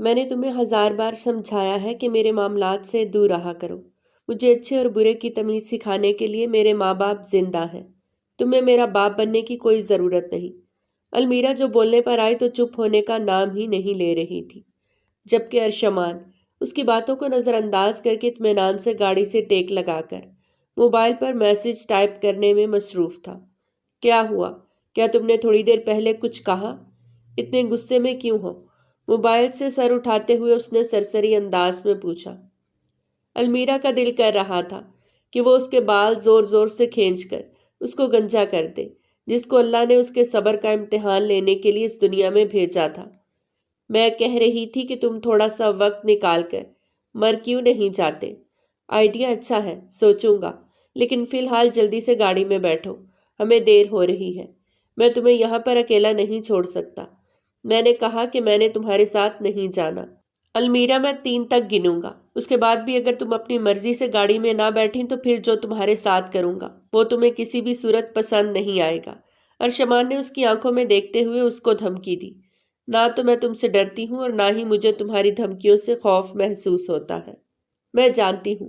میں نے تمہیں 1000 بار سمجھایا ہے کہ میرے معاملات سے دور رہا کرو۔ مجھے اچھے اور برے کی تمیز سکھانے کے لیے میرے ماں باپ زندہ ہیں۔ تمہیں میرا باپ بننے کی کوئی ضرورت نہیں۔ المیرا جو بولنے پر آئی تو چپ ہونے کا نام ہی نہیں لے رہی تھی، جبکہ ارشمان اس کی باتوں کو نظر انداز کر کے اطمینان سے گاڑی سے ٹیک لگا کر موبائل پر میسج ٹائپ کرنے میں مصروف تھا۔ کیا ہوا؟ کیا تم نے تھوڑی دیر پہلے کچھ کہا؟ اتنے غصے میں کیوں ہو؟ موبائل سے سر اٹھاتے ہوئے اس نے سرسری انداز میں پوچھا۔ المیرا کا دل کر رہا تھا کہ وہ اس کے بال زور زور سے کھینچ کر اس کو گنجا کر دے، جس کو اللہ نے اس کے صبر کا امتحان لینے کے لیے اس دنیا میں بھیجا تھا۔ میں کہہ رہی تھی کہ تم تھوڑا سا وقت نکال کر مر کیوں نہیں جاتے؟ آئیڈیا اچھا ہے، سوچوں گا، لیکن فی الحال جلدی سے گاڑی میں بیٹھو، ہمیں دیر ہو رہی ہے۔ میں تمہیں یہاں پر اکیلا نہیں چھوڑ سکتا۔ میں نے کہا کہ میں نے تمہارے ساتھ نہیں جانا۔ المیرا، میں 3 تک گنوں گا، اس کے بعد بھی اگر تم اپنی مرضی سے گاڑی میں نہ بیٹھیں تو پھر جو تمہارے ساتھ کروں گا وہ تمہیں کسی بھی صورت پسند نہیں آئے گا۔ ارشمان نے اس کی آنکھوں میں دیکھتے ہوئے اس کو دھمکی دی۔ نہ تو میں تم سے ڈرتی ہوں اور نہ ہی مجھے تمہاری دھمکیوں سے خوف محسوس ہوتا ہے۔ میں جانتی ہوں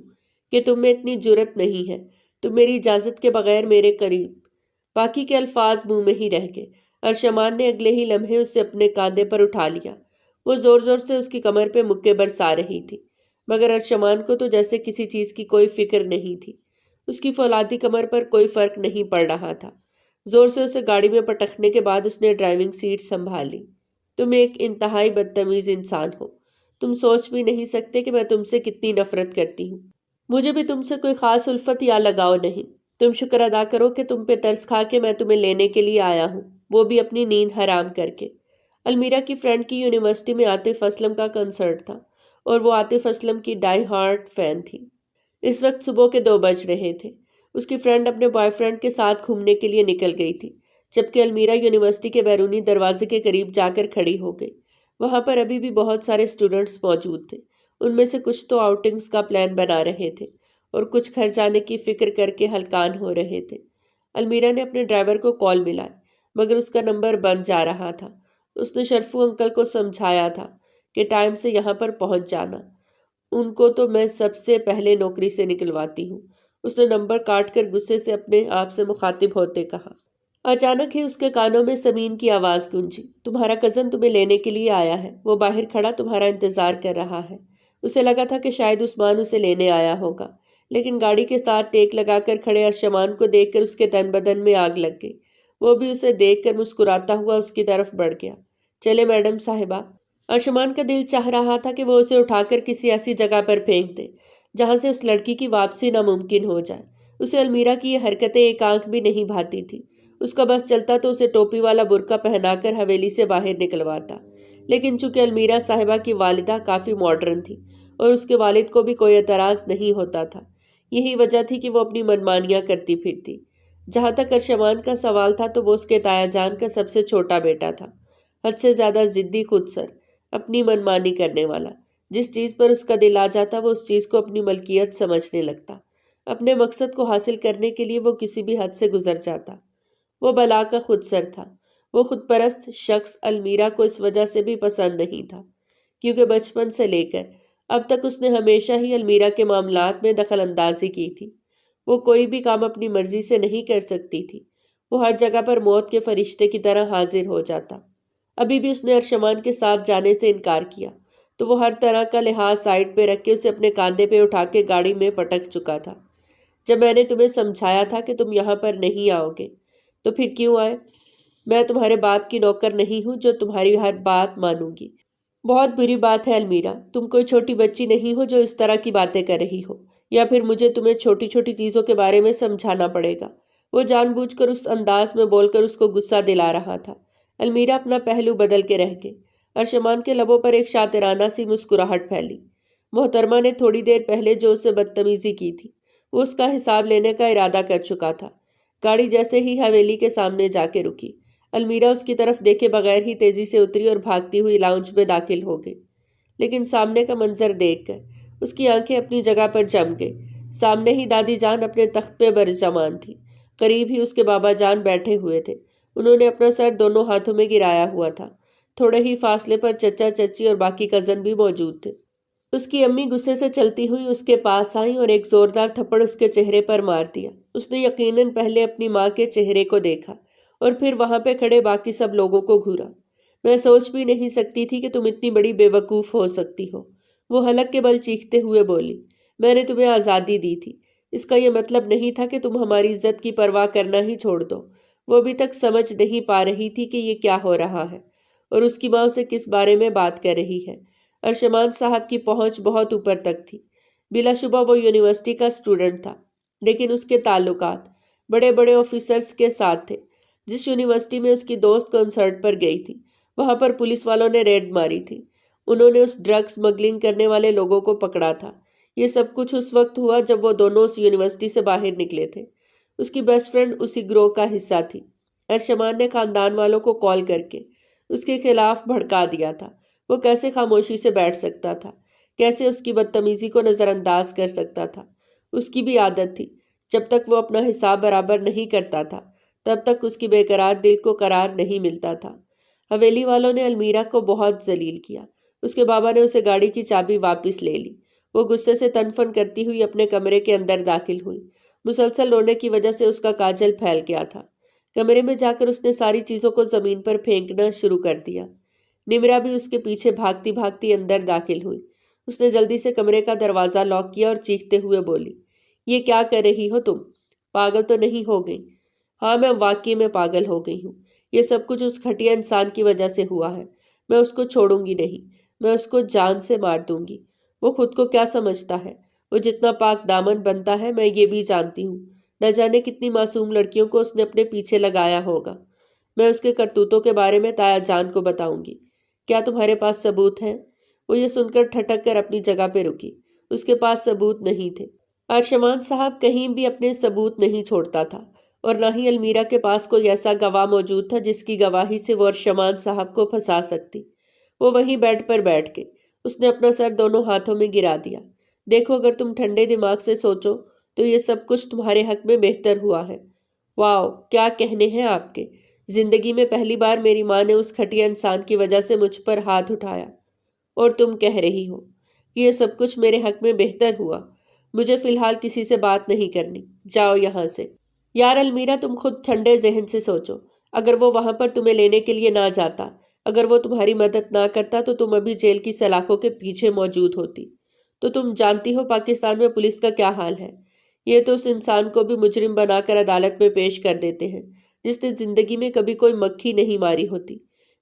کہ تم میں اتنی جرأت نہیں ہے، تم میری اجازت کے بغیر میرے قریب۔ باقی کے الفاظ منہ میں ہی رہ گئے۔ ارشمان نے اگلے ہی لمحے اسے اپنے کاندھے پر اٹھا لیا۔ وہ زور زور سے اس کی کمر پہ مکے برسا رہی تھی، مگر ارشمان کو تو جیسے کسی چیز کی کوئی فکر نہیں تھی۔ اس کی فولادی کمر پر کوئی فرق نہیں پڑ رہا تھا۔ زور سے اسے گاڑی میں پٹکنے کے بعد اس نے ڈرائیونگ سیٹ سنبھالی۔ تم ایک انتہائی بدتمیز انسان ہو۔ تم سوچ بھی نہیں سکتے کہ میں تم سے کتنی نفرت کرتی ہوں۔ مجھے بھی تم سے کوئی خاص الفت یا لگاؤ نہیں۔ تم شکر ادا کرو کہ تم پہ ترس کھا کے میں تمہیں لینے کے لیے آیا ہوں، وہ بھی اپنی نیند حرام کر کے۔ المیرا کی فرینڈ کی یونیورسٹی میں عاطف اسلم کا کنسرٹ تھا اور وہ عاطف اسلم کی ڈائی ہارٹ فین تھی۔ اس وقت صبح کے 2 بج رہے تھے۔ اس کی فرینڈ اپنے بوائے فرینڈ کے ساتھ گھومنے کے لیے نکل گئی تھی، جبکہ المیرا یونیورسٹی کے بیرونی دروازے کے قریب جا کر کھڑی ہو گئی۔ وہاں پر ابھی بھی بہت سارے اسٹوڈنٹس موجود تھے۔ ان میں سے کچھ تو آؤٹنگز کا پلان بنا رہے تھے اور کچھ گھر جانے کی فکر کر کے ہلکان ہو رہے تھے۔ المیرا نے اپنے ڈرائیور کو کال ملائی، مگر اس کا نمبر بند جا رہا تھا۔ اس نے شرفو انکل کو سمجھایا تھا کہ ٹائم سے یہاں پر پہنچ جانا، ان کو تو میں سب سے پہلے نوکری سے نکلواتی ہوں۔ اس نے نمبر کاٹ کر غصے سے اپنے آپ سے مخاطب ہوتے کہا۔ اچانک ہی اس کے کانوں میں سمین کی آواز گونجی۔ تمہارا کزن تمہیں لینے کے لیے آیا ہے، وہ باہر کھڑا تمہارا انتظار کر رہا ہے۔ اسے لگا تھا کہ شاید عثمان اسے لینے آیا ہوگا، لیکن گاڑی کے ساتھ ٹیک لگا کر کھڑے ارشمان کو دیکھ کر اس کے تن بدن میں آگ لگ گئی۔ وہ بھی اسے دیکھ کر مسکراتا ہوا اس کی طرف بڑھ گیا۔ چلے میڈم صاحبہ۔ ارشمان کا دل چاہ رہا تھا کہ وہ اسے اٹھا کر کسی ایسی جگہ پر پھینک دے جہاں سے اس لڑکی کی واپسی ناممکن ہو جائے۔ اسے المیرا کی یہ حرکتیں ایک آنکھ بھی نہیں بھاتی تھی۔ اس کا بس چلتا تو اسے ٹوپی والا برقع پہنا کر حویلی سے باہر نکلواتا، لیکن چونکہ المیرا صاحبہ کی والدہ کافی ماڈرن تھی اور اس کے والد کو بھی کوئی اعتراض نہیں ہوتا تھا، یہی وجہ تھی کہ وہ اپنی منمانیاں کرتی پھرتی۔ جہاں تک ارشمان کا سوال تھا تو وہ اس کے تایا جان کا سب سے چھوٹا بیٹا تھا، حد سے زیادہ ضدی، خود سر، اپنی منمانی کرنے والا۔ جس چیز پر اس کا دل آ جاتا وہ اس چیز کو اپنی ملکیت سمجھنے لگتا۔ اپنے مقصد کو حاصل کرنے کے لیے وہ کسی بھی حد سے گزر جاتا۔ وہ بلا کا خود سر تھا۔ وہ خود پرست شخص المیرا کو اس وجہ سے بھی پسند نہیں تھا کیونکہ بچپن سے لے کر اب تک اس نے ہمیشہ ہی المیرا کے معاملات میں دخل اندازی کی تھی۔ وہ کوئی بھی کام اپنی مرضی سے نہیں کر سکتی تھی۔ وہ ہر جگہ پر موت کے فرشتے کی طرح حاضر ہو جاتا۔ ابھی بھی اس نے ارشمان کے ساتھ جانے سے انکار کیا تو وہ ہر طرح کا لحاظ سائڈ پہ رکھ کے اسے اپنے کاندھے پہ اٹھا کے گاڑی میں پٹک چکا تھا۔ جب میں نے تمہیں سمجھایا تھا کہ تم یہاں پر نہیں آؤ گے تو پھر کیوں آئے؟ میں تمہارے باپ کی نوکر نہیں ہوں جو تمہاری ہر بات مانوں گی۔ بہت بری بات ہے المیرا، تم کوئی چھوٹی بچی نہیں ہو جو اس طرح کی باتیں کر رہی ہو، یا پھر مجھے تمہیں چھوٹی چھوٹی چیزوں کے بارے میں سمجھانا پڑے گا۔ وہ جان بوجھ کر اس انداز میں بول کر اس کو غصہ دلا رہا تھا۔ المیرا اپنا پہلو بدل کے رہ گئی۔ ارشمان کے لبوں پر ایک شاطرانہ سی مسکراہٹ پھیلی۔ محترمہ نے تھوڑی دیر پہلے جو اسے بدتمیزی کی تھی وہ اس کا حساب لینے کا ارادہ کر چکا تھا۔ گاڑی جیسے ہی حویلی کے سامنے جا کے رکی، المیرا اس کی طرف دیکھے بغیر ہی تیزی سے اتری اور بھاگتی ہوئی لاؤنج میں داخل ہو گئی۔ لیکن سامنے کا منظر دیکھ کر اس کی آنکھیں اپنی جگہ پر جم گئی۔ سامنے ہی دادی جان اپنے تخت پہ برجمان تھی، قریب ہی اس کے بابا جان بیٹھے ہوئے تھے۔ انہوں نے اپنا سر دونوں ہاتھوں میں گرایا ہوا تھا۔ تھوڑے ہی فاصلے پر چچا چچی اور باقی کزن بھی موجود تھے۔ اس کی امی غصے سے چلتی ہوئی اس کے پاس آئیں اور ایک زوردار تھپڑ اس کے چہرے پر مار دیا۔ اس نے یقیناً پہلے اپنی ماں کے چہرے کو دیکھا اور پھر وہاں پہ کھڑے باقی سب لوگوں کو گھورا۔ میں سوچ بھی نہیں سکتی تھی کہ تم اتنی بڑی بے وقوف ہو سکتی ہو، وہ حلق کے بل چیختے ہوئے بولی۔ میں نے تمہیں آزادی دی تھی، اس کا یہ مطلب نہیں تھا کہ تم ہماری عزت کی پرواہ کرنا ہی چھوڑ دو۔ وہ ابھی تک سمجھ نہیں پا رہی تھی کہ یہ کیا ہو رہا ہے اور اس کی ماں اسے کس بارے میں بات کر رہی ہے۔ ارشمان صاحب کی پہنچ بہت اوپر تک تھی۔ بلا شبہ وہ یونیورسٹی کا اسٹوڈنٹ تھا، لیکن اس کے تعلقات بڑے بڑے آفیسرز کے ساتھ تھے۔ جس یونیورسٹی میں اس کی دوست کنسرٹ پر گئی تھی، وہاں پر پولیس والوں نے ریڈ ماری تھی۔ انہوں نے اس ڈرگ سمگلنگ کرنے والے لوگوں کو پکڑا تھا۔ یہ سب کچھ اس وقت ہوا جب وہ دونوں اس یونیورسٹی سے باہر نکلے تھے۔ اس کی بیسٹ فرینڈ اسی گروہ کا حصہ تھی۔ ارشمان نے خاندان والوں کو کال کر کے اس کے خلاف بھڑکا دیا تھا۔ وہ کیسے خاموشی سے بیٹھ سکتا تھا، کیسے اس کی بدتمیزی کو نظر انداز کر سکتا تھا۔ اس کی بھی عادت تھی، جب تک وہ اپنا حساب برابر نہیں کرتا تھا تب تک اس کی بے قرار دل کو قرار نہیں ملتا تھا۔ حویلی والوں نے المیرا کو بہت ذلیل کیا۔ اس کے بابا نے اسے گاڑی کی چابی واپس لے لی۔ وہ غصے سے تنفن کرتی ہوئی اپنے کمرے کے اندر داخل ہوئی۔ مسلسل رونے کی وجہ سے اس کا کاجل پھیل گیا تھا۔ کمرے میں جا کر اس نے ساری چیزوں کو زمین پر پھینکنا شروع کر دیا۔ نمرا بھی اس کے پیچھے بھاگتی بھاگتی اندر داخل ہوئی۔ اس نے جلدی سے کمرے کا دروازہ لاک کیا اور چیختے ہوئے بولی، یہ کیا کر رہی ہو تم؟ پاگل تو نہیں ہو گئی؟ ہاں، میں واقعی میں پاگل ہو گئی ہوں۔ یہ سب کچھ اس گھٹیا انسان کی وجہ سے ہوا ہے۔ میں اس کو چھوڑوں گی نہیں، میں اس کو جان سے مار دوں گی۔ وہ خود کو کیا سمجھتا ہے؟ وہ جتنا پاک دامن بنتا ہے میں یہ بھی جانتی ہوں۔ نہ جانے کتنی معصوم لڑکیوں کو اس نے اپنے پیچھے لگایا ہوگا۔ میں اس کے کرتوتوں کے بارے میں تایا جان کو بتاؤں گی۔ کیا تمہارے پاس ثبوت ہیں؟ وہ یہ سن کر ٹھٹک کر اپنی جگہ پہ رکی۔ اس کے پاس ثبوت نہیں تھے۔ ارشمان صاحب کہیں بھی اپنے ثبوت نہیں چھوڑتا تھا، اور نہ ہی المیرا کے پاس کوئی ایسا گواہ موجود تھا جس کی گواہی سے وہ ارشمان صاحب کو پھنسا سکتی۔ وہ وہیں بیڈ پر بیٹھ گئی۔ اس نے اپنا سر دونوں ہاتھوں میں گرا دیا۔ دیکھو، اگر تم ٹھنڈے دماغ سے سوچو تو یہ سب کچھ تمہارے حق میں بہتر ہوا ہے۔ واؤ، کیا کہنے ہیں آپ کے! زندگی میں پہلی بار میری ماں نے اس گھٹیا انسان کی وجہ سے مجھ پر ہاتھ اٹھایا، اور تم کہہ رہی ہو کہ یہ سب کچھ میرے حق میں بہتر ہوا۔ مجھے فی الحال کسی سے بات نہیں کرنی، جاؤ یہاں سے۔ یار المیرا، تم خود ٹھنڈے ذہن سے سوچو۔ اگر وہ وہاں پر تمہیں لینے کے لیے نہ جاتا، اگر وہ تمہاری مدد نہ کرتا تو تم ابھی جیل کی سلاخوں کے پیچھے موجود ہوتی۔ تو تم جانتی ہو پاکستان میں پولیس کا کیا حال ہے۔ یہ تو اس انسان کو بھی مجرم بنا کر عدالت میں پیش کر دیتے ہیں جس نے زندگی میں کبھی کوئی مکھی نہیں ماری ہوتی۔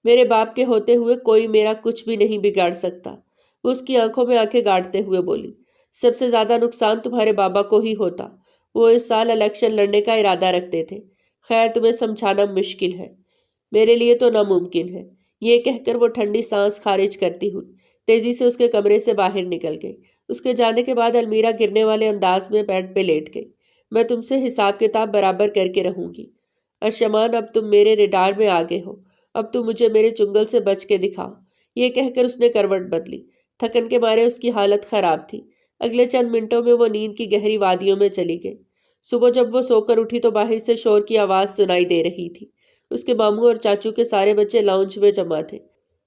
میرے باپ کے ہوتے ہوئے کوئی میرا کچھ بھی نہیں بگاڑ سکتا۔ وہ اس کی آنکھوں میں آنکھیں گاڑتے ہوئے بولی، سب سے زیادہ نقصان تمہارے بابا کو ہی ہوتا۔ وہ اس سال الیکشن لڑنے کا ارادہ رکھتے تھے۔ خیر، تمہیں سمجھانا مشکل ہے، میرے لیے تو ناممکن ہے۔ یہ کہہ کر وہ ٹھنڈی سانس خارج کرتی ہوئی تیزی سے اس کے کمرے سے باہر نکل گئی۔ اس کے جانے کے بعد المیرا گرنے والے انداز میں بیڈ پہ لیٹ گئی۔ میں تم سے حساب کتاب برابر کر کے رہوں گی ارشمان، اب تم میرے ریڈار میں آگے ہو، اب تم مجھے میرے چنگل سے بچ کے دکھاؤ۔ یہ کہہ کر اس نے کروٹ بدلی۔ تھکن کے مارے اس کی حالت خراب تھی۔ اگلے چند منٹوں میں وہ نیند کی گہری وادیوں میں چلی گئی۔ صبح جب وہ سو کر اٹھی تو باہر سے شور کی آواز سنائی دے رہی تھی۔ اس کے ماموں اور چاچو کے سارے بچے لاؤنج میں جمع تھے۔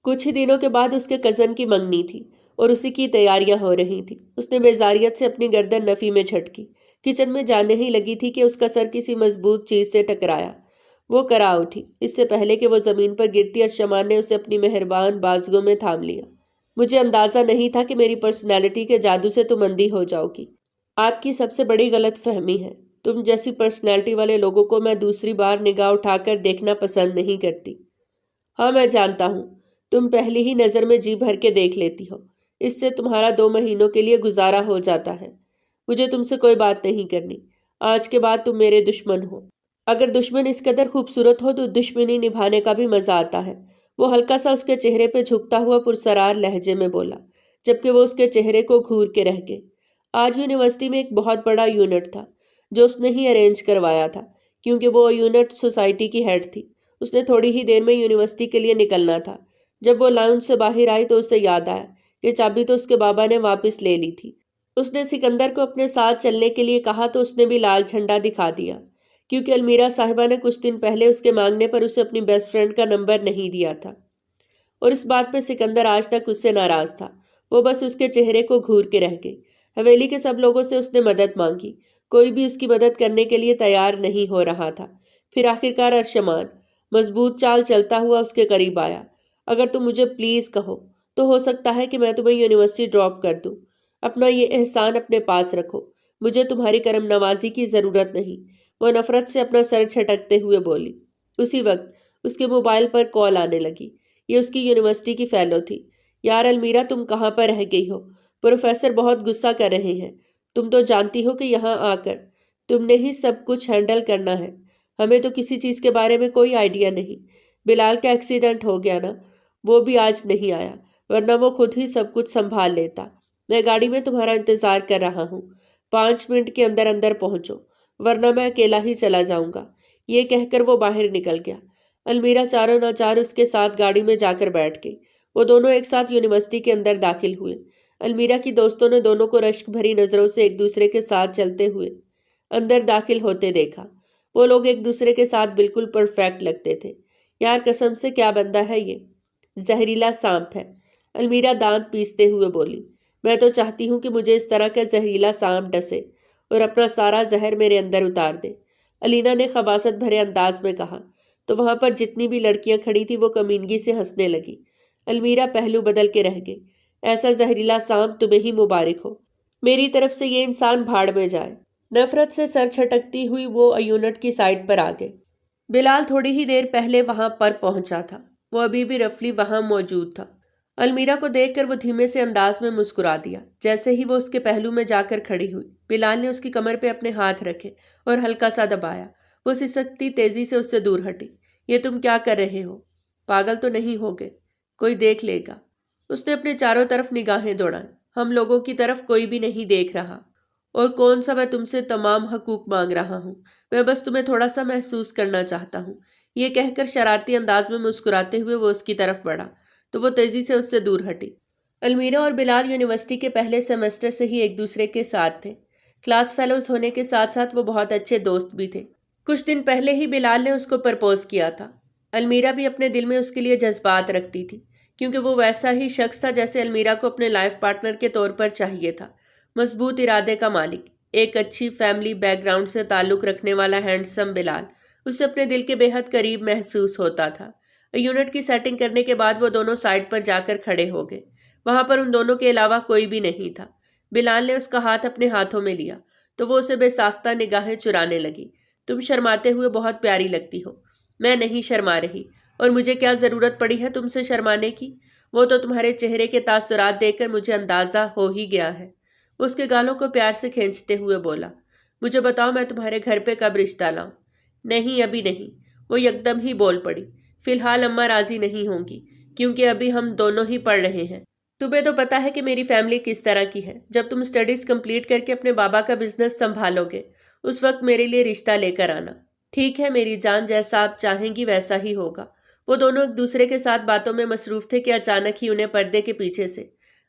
کچھ ہی دنوں کے بعد اس کے کزن کی منگنی تھی اور اسی کی تیاریاں ہو رہی تھیں۔ اس نے بیزاریت سے اپنی گردن نفی میں جھٹکی۔ کچن میں جانے ہی لگی تھی کہ اس کا سر کسی مضبوط چیز سے ٹکرایا۔ وہ کرا اٹھی۔ اس سے پہلے کہ وہ زمین پر گرتی، ارشمان نے اسے اپنی مہربان بازوؤں میں تھام لیا۔ مجھے اندازہ نہیں تھا کہ میری پرسنالٹی کے جادو سے تم اندھی ہو جاؤ گی۔ آپ کی سب سے بڑی غلط فہمی ہے۔ تم جیسی پرسنالٹی والے لوگوں کو میں دوسری بار نگاہ اٹھا کر دیکھنا پسند نہیں کرتی۔ ہاں، میں جانتا ہوں، تم پہلی ہی نظر میں جی بھر کے دیکھ لیتی ہو۔ اس سے تمہارا 2 مہینوں کے لیے گزارا ہو جاتا ہے۔ مجھے تم سے کوئی بات نہیں کرنی۔ آج کے بعد تم میرے دشمن ہو۔ اگر دشمن اس قدر خوبصورت ہو تو دشمنی نبھانے کا بھی مزہ آتا ہے۔ وہ ہلکا سا اس کے چہرے پہ جھکتا ہوا پرسرار لہجے میں بولا، جبکہ وہ اس کے چہرے کو گھور کے رہ گئے۔ آج یونیورسٹی میں ایک بہت بڑا یونٹ تھا جو اس نے ہی ارینج کروایا تھا، کیونکہ وہ یونٹ سوسائٹی کی ہیڈ تھی۔ اس نے تھوڑی ہی دیر میں یونیورسٹی کے لیے نکلنا تھا۔ جب وہ لاؤنج سے باہر آئی تو اسے یاد آیا کہ چابی تو اس کے بابا نے واپس لے لی تھی۔ اس نے سکندر کو اپنے ساتھ چلنے کے لیے کہا تو اس نے بھی لال جھنڈا دکھا دیا، کیونکہ المیرا صاحبہ نے کچھ دن پہلے اس کے مانگنے پر اسے اپنی بیسٹ فرینڈ کا نمبر نہیں دیا تھا۔ اور اس بات پہ سکندر آج تک اس سے ناراض تھا۔ وہ بس اس کے چہرے کو گھور کے رہ گئی۔ حویلی کے سب لوگوں سے اس نے مدد مانگی، کوئی بھی اس کی مدد کرنے کے لیے تیار نہیں ہو رہا تھا۔ پھر آخرکار ارشمان مضبوط چال چلتا ہوا اس کے قریب آیا۔ اگر تم مجھے پلیز کہو تو ہو سکتا ہے کہ میں تمہیں یونیورسٹی ڈراپ کر دوں۔ اپنا یہ احسان اپنے پاس رکھو، مجھے تمہاری کرم نوازی کی ضرورت نہیں۔ وہ نفرت سے اپنا سر چھٹکتے ہوئے بولی۔ اسی وقت اس کے موبائل پر کال آنے لگی۔ یہ اس کی یونیورسٹی کی فیلو تھی۔ یار المیرا، تم کہاں پر رہ گئی ہو؟ پروفیسر بہت غصہ کر رہے ہیں۔ تم تو جانتی ہو کہ یہاں آ کر تم نے ہی سب کچھ ہینڈل کرنا ہے۔ ہمیں تو کسی چیز کے بارے میں کوئی آئیڈیا نہیں۔ بلال کا ایکسیڈنٹ ہو گیا نا، وہ بھی آج نہیں آیا، ورنہ وہ خود ہی سب کچھ سنبھال لیتا۔ میں گاڑی میں تمہارا انتظار کر رہا ہوں، 5 منٹ کے اندر اندر پہنچو، ورنہ میں اکیلا ہی چلا جاؤں گا۔ یہ کہہ کر وہ باہر نکل گیا۔ المیرا چاروں ناچار اس کے ساتھ گاڑی میں جا کر بیٹھ گئی۔ وہ دونوں ایک ساتھ یونیورسٹی کے اندر داخل ہوئے۔ المیرا کی دوستوں نے دونوں کو رشک بھری نظروں سے ایک دوسرے کے ساتھ چلتے ہوئے اندر داخل ہوتے دیکھا۔ وہ لوگ ایک دوسرے کے ساتھ بالکل پرفیکٹ لگتے تھے۔ یار قسم سے کیا بندہ ہے یہ، زہریلا سانپ ہے، المیرا دانت پیستے ہوئے بولی۔ میں تو چاہتی ہوں کہ مجھے اس طرح کا زہریلا سانپ ڈسے اور اپنا سارا زہر میرے اندر اتار دے، الینا نے خباثت بھرے انداز میں کہا۔ تو وہاں پر جتنی بھی لڑکیاں کھڑی تھی وہ کمینگی سے ہنسنے لگی۔ المیرا پہلو بدل کے رہ گئی۔ ایسا زہریلا سانپ تمہیں ہی مبارک ہو، میری طرف سے یہ انسان بھاڑ میں جائے۔ نفرت سے سر چھٹکتی ہوئی وہ یونٹ کی سائٹ پر آ گئے۔ بلال تھوڑی ہی دیر پہلے وہاں پر پہنچا تھا، وہ ابھی بھی رفلی وہاں موجود تھا۔ المیرا کو دیکھ کر وہ دھیمے سے انداز میں مسکرا دیا۔ جیسے ہی وہ اس کے پہلو میں جا کر کھڑی ہوئی، بلال نے اس کی کمر پہ اپنے ہاتھ رکھے اور ہلکا سا دبایا۔ وہ سسکتی تیزی سے اس سے دور ہٹی۔ یہ تم کیا کر رہے ہو؟ پاگل تو نہیں ہوگے؟ کوئی دیکھ لے گا۔ اس نے اپنے چاروں طرف نگاہیں دوڑائیں۔ ہم لوگوں کی طرف کوئی بھی نہیں دیکھ رہا، اور کون سا میں تم سے تمام حقوق مانگ رہا ہوں، میں بس تمہیں تھوڑا سا محسوس کرنا چاہتا ہوں۔ یہ کہہ کر شرارتی انداز میں مسکراتے ہوئے وہ اس کی طرف بڑھا تو وہ تیزی سے اس سے دور ہٹی۔ المیرا اور بلال یونیورسٹی کے پہلے سیمسٹر سے ہی ایک دوسرے کے ساتھ تھے۔ کلاس فیلوز ہونے کے ساتھ ساتھ وہ بہت اچھے دوست بھی تھے۔ کچھ دن پہلے ہی بلال نے اس کو پرپوز کیا تھا۔ المیرا بھی اپنے دل میں اس کے لیے جذبات رکھتی تھی، کیونکہ وہ ویسا ہی شخص تھا جیسے المیرا کو اپنے لائف پارٹنر کے طور پر چاہیے تھا۔ مضبوط ارادے کا مالک، ایک اچھی فیملی بیک گراؤنڈ سے تعلق رکھنے والا ہینڈسم بلال اسے اپنے دل کے بے حد قریب محسوس ہوتا تھا۔ یونٹ کی سیٹنگ کرنے کے بعد وہ دونوں سائڈ پر جا کر کھڑے ہو گئے۔ وہاں پر ان دونوں کے علاوہ کوئی بھی نہیں تھا۔ بلال نے اس کا ہاتھ اپنے ہاتھوں میں لیا تو وہ اسے بے ساختہ نگاہیں چرانے لگی۔ تم شرماتے ہوئے بہت پیاری لگتی ہو۔ میں نہیں شرما رہی، اور مجھے کیا ضرورت پڑی ہے تم سے شرمانے کی؟ وہ تو تمہارے چہرے کے تاثرات دیکھ کر مجھے اندازہ ہو ہی گیا ہے۔ وہ اس کے گالوں کو پیار سے کھینچتے ہوئے بولا۔ مجھے بتاؤ میں تمہارے گھر پہ کب رشتہ لاؤں؟ نہیں، ابھی نہیں، وہ یکدم ہی بول پڑی۔ فی الحال اماں راضی نہیں ہوں گی، کیونکہ ابھی ہم دونوں ہی پڑھ رہے ہیں۔ تمہیں تو پتا ہے کہ میری فیملی کس طرح کی ہے۔ جب تم اسٹڈیز کمپلیٹ کر کے اپنے بابا کا بزنس سنبھالو گے، اس وقت میرے لیے رشتہ لے کر آنا۔ ٹھیک ہے میری جان، جیسا آپ چاہیں گی ویسا ہی ہوگا۔ وہ دونوں ایک دوسرے کے ساتھ باتوں میں مصروف تھے کہ اچانک ہی انہیں پردے کے پیچھے سے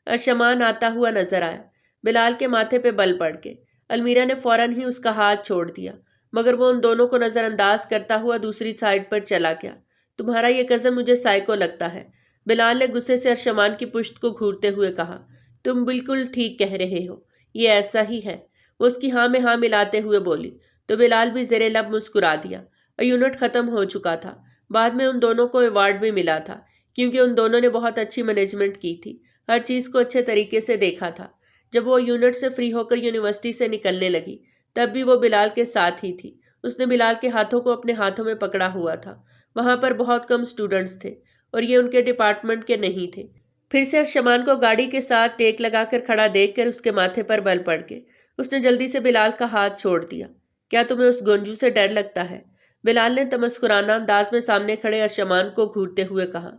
ارشمان آتا ہوا نظر آیا۔ بلال کے ماتھے پہ بل پڑ گئے۔ المیرا نے فوراً ہی اس کا ہاتھ چھوڑ دیا، مگر وہ ان دونوں کو نظر انداز کرتا ہوا دوسری سائڈ پر چلا گیا۔ تمہارا یہ کزن مجھے سائیکو لگتا ہے، بلال نے غصے سے ارشمان کی پشت کو گھورتے ہوئے کہا۔ تم بالکل ٹھیک کہہ رہے ہو، یہ ایسا ہی ہے، وہ اس کی ہاں میں ہاں ملاتے ہوئے بولی تو بلال بھی زیر لب مسکرا دیا۔ یونٹ ختم ہو چکا تھا۔ بعد میں ان دونوں کو ایوارڈ بھی ملا تھا، کیونکہ ان دونوں نے بہت اچھی مینجمنٹ کی تھی، ہر چیز کو اچھے طریقے سے دیکھا تھا۔ جب وہ یونٹ سے فری ہو کر یونیورسٹی سے نکلنے لگی، تب بھی وہ بلال کے ساتھ ہی تھی۔ اس نے بلال کے ہاتھوں کو اپنے ہاتھوں میں پکڑا ہوا تھا۔ وہاں پر بہت کم اسٹوڈنٹس تھے اور یہ ان کے ڈپارٹمنٹ کے نہیں تھے۔ پھر سے ارشمان کو گاڑی کے ساتھ ٹیک لگا کر کھڑا دیکھ کر اس کے ماتھے پر بل پڑ گئے۔ اس نے جلدی سے بلال کا ہاتھ چھوڑ دیا۔ کیا تمہیں اس گونجو سے ڈر لگتا ہے؟ بلال نے تمسخرانہ انداز میں سامنے کھڑے ارشمان کو گھورتے ہوئے کہا،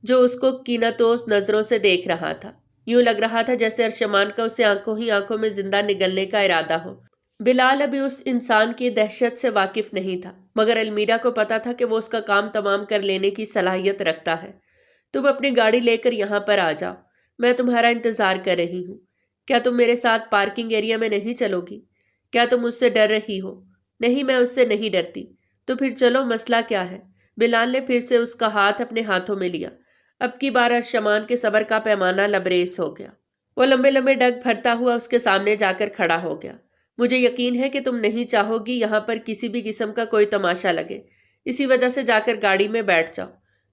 جو اس کو کینتوز نظروں سے دیکھ رہا تھا۔ یوں لگ رہا تھا جیسے ارشمان کا اسے آنکھوں ہی آنکھوں میں زندہ نگلنے کا ارادہ ہو۔ بلال ابھی اس انسان کی دہشت سے واقف نہیں تھا، مگر المیرا کو پتا تھا کہ وہ اس کا کام تمام کر لینے کی صلاحیت رکھتا ہے۔ تم اپنی گاڑی لے کر یہاں پر آ جاؤ، میں تمہارا انتظار کر رہی ہوں۔ کیا تم میرے ساتھ پارکنگ ایریا میں نہیں چلو گی؟ کیا تم مجھ سے ڈر رہی ہو؟ نہیں، میں اس سے نہیں ڈرتی۔ تو پھر چلو، مسئلہ کیا ہے؟ بلال نے پھر سے اس کا ہاتھ اپنے ہاتھوں میں لیا۔ اب کی بار ارشمان کے صبر کا پیمانہ لبریز ہو گیا۔ وہ لمبے لمبے ڈگ بھرتا ہوا اس کے سامنے جا کر کھڑا ہو گیا۔ مجھے یقین ہے کہ تم نہیں چاہو گی یہاں پر کسی بھی قسم کا کوئی تماشا لگے، اسی وجہ سے جا کر گاڑی میں بیٹھ جاؤ۔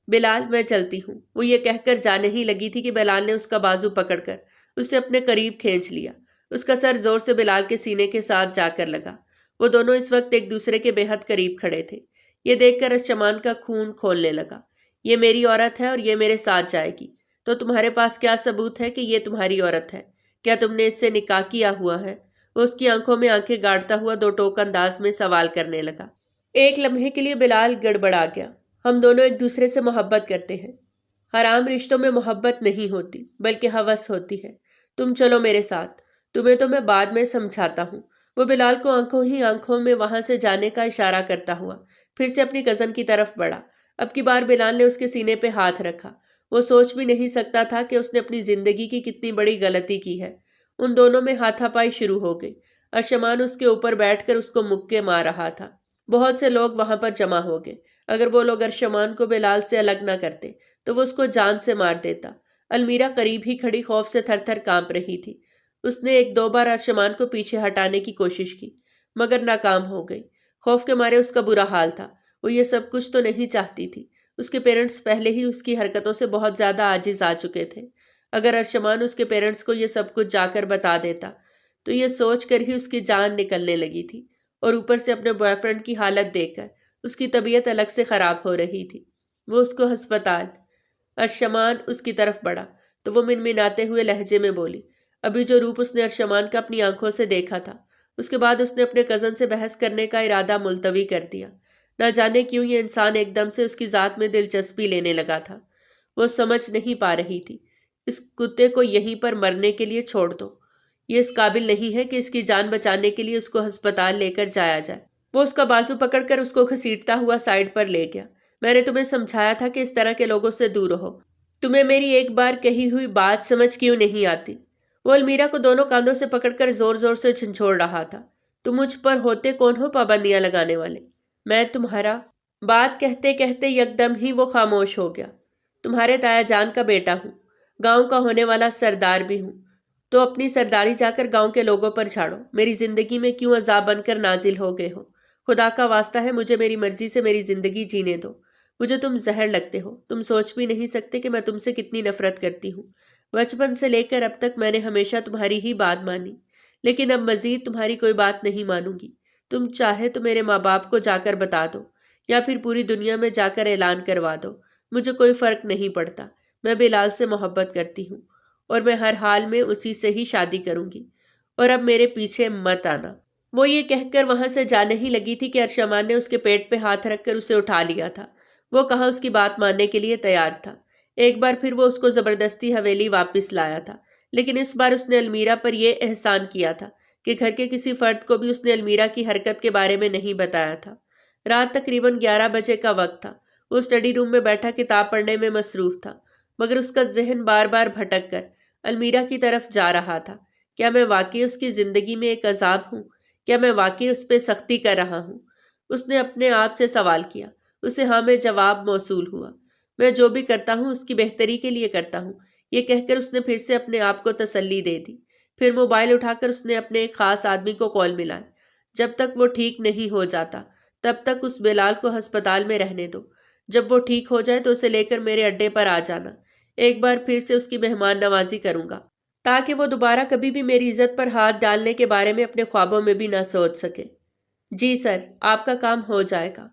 بلال، میں چلتی ہوں۔ وہ یہ کہہ کر جانے ہی لگی تھی کہ بلال نے اس کا بازو پکڑ کر اسے اپنے قریب کھینچ لیا۔ اس کا سر زور سے بلال کے سینے کے ساتھ جا کر لگا۔ وہ دونوں اس وقت ایک دوسرے کے بے حد قریب کھڑے تھے۔ یہ دیکھ کر ارشمان کا خون کھولنے لگا۔ یہ میری عورت ہے اور یہ میرے ساتھ جائے گی، تو تمہارے پاس کیا ثبوت ہے کہ یہ تمہاری عورت ہے؟ کیا تم نے اس سے نکاح کیا ہوا ہے؟ وہ اس کی آنکھوں میں آنکھیں گاڑتا ہوا دو ٹوک انداز میں سوال کرنے لگا۔ ایک لمحے کے لیے بلال گڑبڑا گیا۔ ہم دونوں ایک دوسرے سے محبت کرتے ہیں۔ حرام رشتوں میں محبت نہیں ہوتی بلکہ ہوس ہوتی ہے۔ تم چلو میرے ساتھ، تمہیں تو میں بعد میں سمجھاتا ہوں۔ وہ بلال کو آنکھوں ہی آنکھوں میں وہاں سے جانے کا اشارہ کرتا ہوا پھر سے اپنی کزن کی طرف بڑھا۔ اب کی بار بلال نے اس کے سینے پہ ہاتھ رکھا۔ وہ سوچ بھی نہیں سکتا تھا کہ اس نے اپنی زندگی کی کتنی بڑی غلطی کی ہے۔ ان دونوں میں ہاتھا پائی شروع ہو گئی۔ ارشمان اس کے اوپر بیٹھ کر اس کو مکے مار رہا تھا۔ بہت سے لوگ وہاں پر جمع ہو گئے۔ اگر وہ لوگ ارشمان کو بلال سے الگ نہ کرتے تو وہ اس کو جان سے مار دیتا۔ المیرا قریب ہی کھڑی خوف سے تھر تھر کانپ رہی تھی۔ اس نے ایک دو بار ارشمان کو پیچھے ہٹانے کی کوشش کی مگر ناکام ہو گئی۔ خوف کے مارے اس کا برا حال تھا۔ وہ یہ سب کچھ تو نہیں چاہتی تھی۔ اس کے پیرنٹس پہلے ہی اس کی حرکتوں سے بہت زیادہ عاجز آ چکے تھے۔ اگر ارشمان اس کے پیرنٹس کو یہ سب کچھ جا کر بتا دیتا تو یہ سوچ کر ہی اس کی جان نکلنے لگی تھی، اور اوپر سے اپنے بوائے فرینڈ کی حالت دیکھ کر اس کی طبیعت الگ سے خراب ہو رہی تھی۔ وہ اس کو ہسپتال۔ ارشمان اس کی طرف بڑھا تو وہ منمناتے ہوئے لہجے میں بولی۔ ابھی جو روپ اس نے ارشمان کا اپنی آنکھوں سے دیکھا تھا، اس کے بعد اس نے اپنے کزن سے بحث کرنے کا ارادہ ملتوی کر دیا۔ نہ جانے کیوں یہ انسان ایک دم سے اس کی ذات میں دلچسپی لینے لگا تھا۔ وہ سمجھ نہیں پا رہی تھی۔ اس کتے کو یہیں پر مرنے کے لیے چھوڑ دو۔ یہ اس قابل نہیں ہے کہ اس کی جان بچانے کے لیے اس کو ہسپتال لے کر جایا جائے۔ وہ اس کا بازو پکڑ کر اس کو گھسیٹتا ہوا سائڈ پر لے گیا۔ میں نے تمہیں سمجھایا تھا کہ اس طرح کے لوگوں سے دور رہو۔ تمہیں میری ایک بار کہی ہوئی بات سمجھ کیوں نہیں آتی؟ وہ المیرا کو دونوں کاندھوں سے پکڑ کر زور زور سے جھنجھوڑ رہا تھا۔ تم مجھ پر ہوتے کون ہو پابندیاں لگانے والے؟ میں تمہارا… بات کہتے کہتے یکدم ہی وہ خاموش ہو گیا۔ تمہارے تایا جان کا بیٹا ہوں، گاؤں کا ہونے والا سردار بھی ہوں، تو اپنی سرداری جا کر گاؤں کے لوگوں پر جھاڑو۔ میری زندگی میں کیوں عذاب بن کر نازل ہو گئے ہو؟ خدا کا واسطہ ہے مجھے میری مرضی سے میری زندگی جینے دو۔ مجھے تم زہر لگتے ہو۔ تم سوچ بھی نہیں سکتے کہ میں تم سے کتنی نفرت کرتی ہوں۔ بچپن سے لے کر اب تک میں نے ہمیشہ تمہاری ہی بات مانی، لیکن اب مزید تمہاری کوئی بات نہیں مانوں گی۔ تم چاہے تو میرے ماں باپ کو جا کر بتا دو یا پھر پوری دنیا میں جا کر اعلان کروا دو، مجھے کوئی فرق نہیں پڑتا۔ میں بلال سے محبت کرتی ہوں اور میں ہر حال میں اسی سے ہی شادی کروں گی، اور اب میرے پیچھے مت آنا۔ وہ یہ کہہ کر وہاں سے جانے ہی لگی تھی کہ ارشمان نے اس کے پیٹ پہ ہاتھ رکھ کر اسے اٹھا لیا تھا۔ وہ کہاں اس کی بات ماننے کے لیے تیار تھا۔ ایک بار پھر وہ اس کو زبردستی حویلی واپس لایا تھا، لیکن اس بار اس نے المیرا پر یہ احسان کیا تھا کہ گھر کے کسی فرد کو بھی اس نے المیرا کی حرکت کے بارے میں نہیں بتایا تھا۔ رات تقریباً 11 بجے کا وقت تھا۔ وہ اسٹڈی روم میں بیٹھا کتاب پڑھنے میں مصروف تھا، مگر اس کا ذہن بار بار بھٹک کر المیرا کی طرف جا رہا تھا۔ کیا میں واقعی اس کی زندگی میں ایک عذاب ہوں؟ کیا میں واقعی اس پہ سختی کر رہا ہوں؟ اس نے اپنے آپ سے سوال کیا۔ اسے ہاں میں جواب موصول ہوا۔ میں جو بھی کرتا ہوں اس کی بہتری کے لیے کرتا ہوں، یہ کہہ کر اس نے پھر سے اپنے آپ کو تسلی دے دی۔ پھر موبائل اٹھا کر اس نے اپنے ایک خاص آدمی کو کال ملائی۔ جب تک وہ ٹھیک نہیں ہو جاتا تب تک اس بلال کو ہسپتال میں رہنے دو۔ جب وہ ٹھیک ہو جائے تو اسے لے کر میرے اڈے پر آ جانا۔ ایک بار پھر سے اس کی مہمان نوازی کروں گا تاکہ وہ دوبارہ کبھی بھی میری عزت پر ہاتھ ڈالنے کے بارے میں اپنے خوابوں میں بھی نہ سوچ سکے۔ جی سر، آپ کا کام ہو جائے گا۔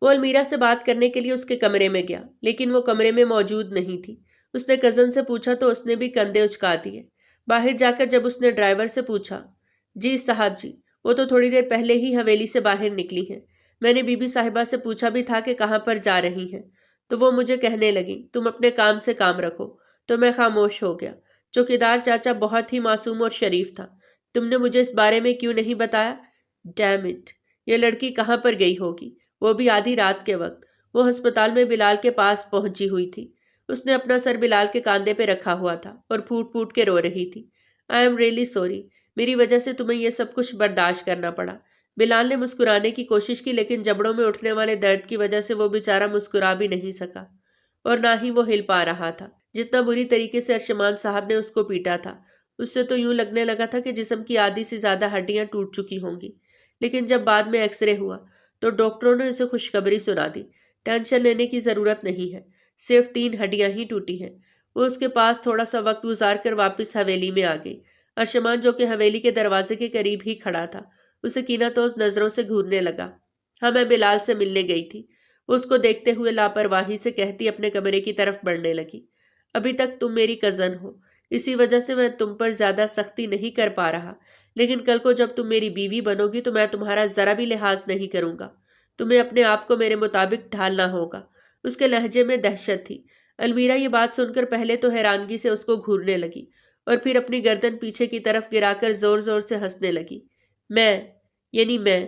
وہ المیرا سے بات کرنے کے لیے اس کے کمرے میں گیا، لیکن وہ کمرے میں موجود نہیں تھی۔ اس نے کزن سے پوچھا تو اس نے بھی کندھے اچکا دیے۔ باہر جا کر جب اس نے ڈرائیور سے پوچھا، جی صاحب جی، وہ تو تھوڑی دیر پہلے ہی حویلی سے باہر نکلی ہیں۔ میں نے بی بی صاحبہ سے پوچھا بھی تھا کہ کہاں پر جا رہی ہیں، تو وہ مجھے کہنے لگی تم اپنے کام سے کام رکھو، تو میں خاموش ہو گیا۔ چوکیدار چاچا بہت ہی معصوم اور شریف تھا۔ تم نے مجھے اس بارے میں کیوں نہیں بتایا؟ ڈیم اٹ، یہ لڑکی کہاں پر گئی ہوگی، وہ بھی آدھی رات کے وقت۔ وہ ہسپتال میں بلال کے پاس پہنچی ہوئی تھی۔ اس نے اپنا سر بلال کے کاندھے پہ رکھا ہوا تھا اور پھوٹ پھوٹ کے رو رہی تھی۔ آئی ایم ریئلی سوری، میری وجہ سے تمہیں یہ سب کچھ برداشت کرنا پڑا۔ بلال نے مسکرانے کی کوشش کی، لیکن جبڑوں میں اٹھنے والے درد کی وجہ سے وہ بیچارہ مسکرا بھی نہیں سکا۔ اور نہ ہی وہ ہل پا رہا تھا۔ جتنا بری طریقے سے ارشمان صاحب نے اس کو پیٹا تھا، اس سے تو یوں لگنے لگا تھا کہ جسم کی آدھی سے زیادہ ہڈیاں ٹوٹ چکی ہوں گی۔ لیکن جب بعد میں ایکس رے ہوا تو ڈاکٹروں نے اسے خوشخبری سنا دی، ٹینشن لینے کی ضرورت نہیں ہے، صرف 3 ہڈیاں ہی ٹوٹی ہیں۔ وہ اس کے پاس تھوڑا سا وقت گزار کر واپس حویلی میں آ گئی۔ ارشمان جو کہ حویلی کے دروازے کے قریب ہی کھڑا تھا، اسے کیناتوز نظروں سے گھورنے لگا۔ ہاں، میں بلال سے ملنے گئی تھی، وہ اس کو دیکھتے ہوئے لاپرواہی سے کہتی اپنے کمرے کی طرف بڑھنے لگی۔ ابھی تک تم میری کزن ہو، اسی وجہ سے میں تم پر زیادہ سختی نہیں کر پا رہا، لیکن کل کو جب تم میری بیوی بنو گی تو میں تمہارا ذرا بھی لحاظ نہیں کروں گا۔ تمہیں اپنے آپ کو میرے مطابق ڈھالنا ہوگا۔ اس کے لہجے میں دہشت تھی۔ المیرا یہ بات سن کر پہلے تو حیرانگی سے اس کو گھورنے لگی اور پھر اپنی گردن پیچھے کی طرف گرا کر زور زور سے ہنسنے لگی۔ میں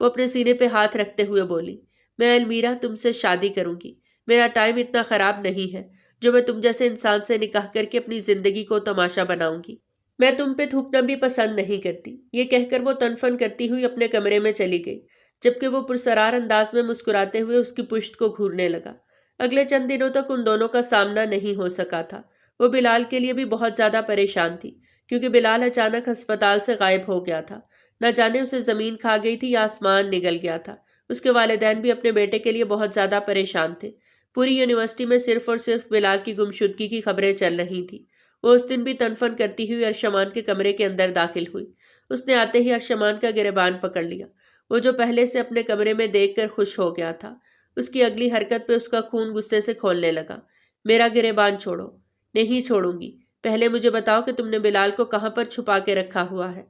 وہ اپنے سینے پہ ہاتھ رکھتے ہوئے بولی، میں المیرا تم سے شادی کروں گی۔ میرا ٹائم اتنا خراب نہیں ہے جو میں تم جیسے انسان سے نکاح کر کے اپنی زندگی کو تماشا بناؤں گی۔ میں تم پہ تھوکنا بھی پسند نہیں کرتی۔ یہ کہہ کر وہ تنفن کرتی ہوئی اپنے کمرے میں چلی گئی، جبکہ وہ پرسرار انداز میں مسکراتے ہوئے اس کی پشت کو گھورنے لگا۔ اگلے چند دنوں تک ان دونوں کا سامنا نہیں ہو سکا تھا۔ وہ بلال کے لیے بھی بہت زیادہ پریشان تھی، کیونکہ بلال اچانک ہسپتال سے غائب ہو گیا تھا۔ نہ جانے اسے زمین کھا گئی تھی یا آسمان نگل گیا تھا۔ اس کے والدین بھی اپنے بیٹے کے لیے بہت زیادہ پریشان تھے۔ پوری یونیورسٹی میں صرف اور صرف بلال کی گمشدگی کی خبریں چل رہی تھیں۔ وہ اس دن بھی تنفن کرتی ہوئی ارشمان کے کمرے کے اندر داخل ہوئی۔ اس نے آتے ہی ارشمان کا گریبان پکڑ لیا۔ وہ جو پہلے سے اپنے کمرے میں دیکھ کر خوش ہو گیا تھا، اس کی اگلی حرکت پہ اس کا خون غصے سے کھولنے لگا۔ میرا گریبان چھوڑو۔ نہیں چھوڑوں گی۔ پہلے مجھے بتاؤ کہ تم نے بلال کو کہاں پر چھپا کے رکھا ہوا ہے۔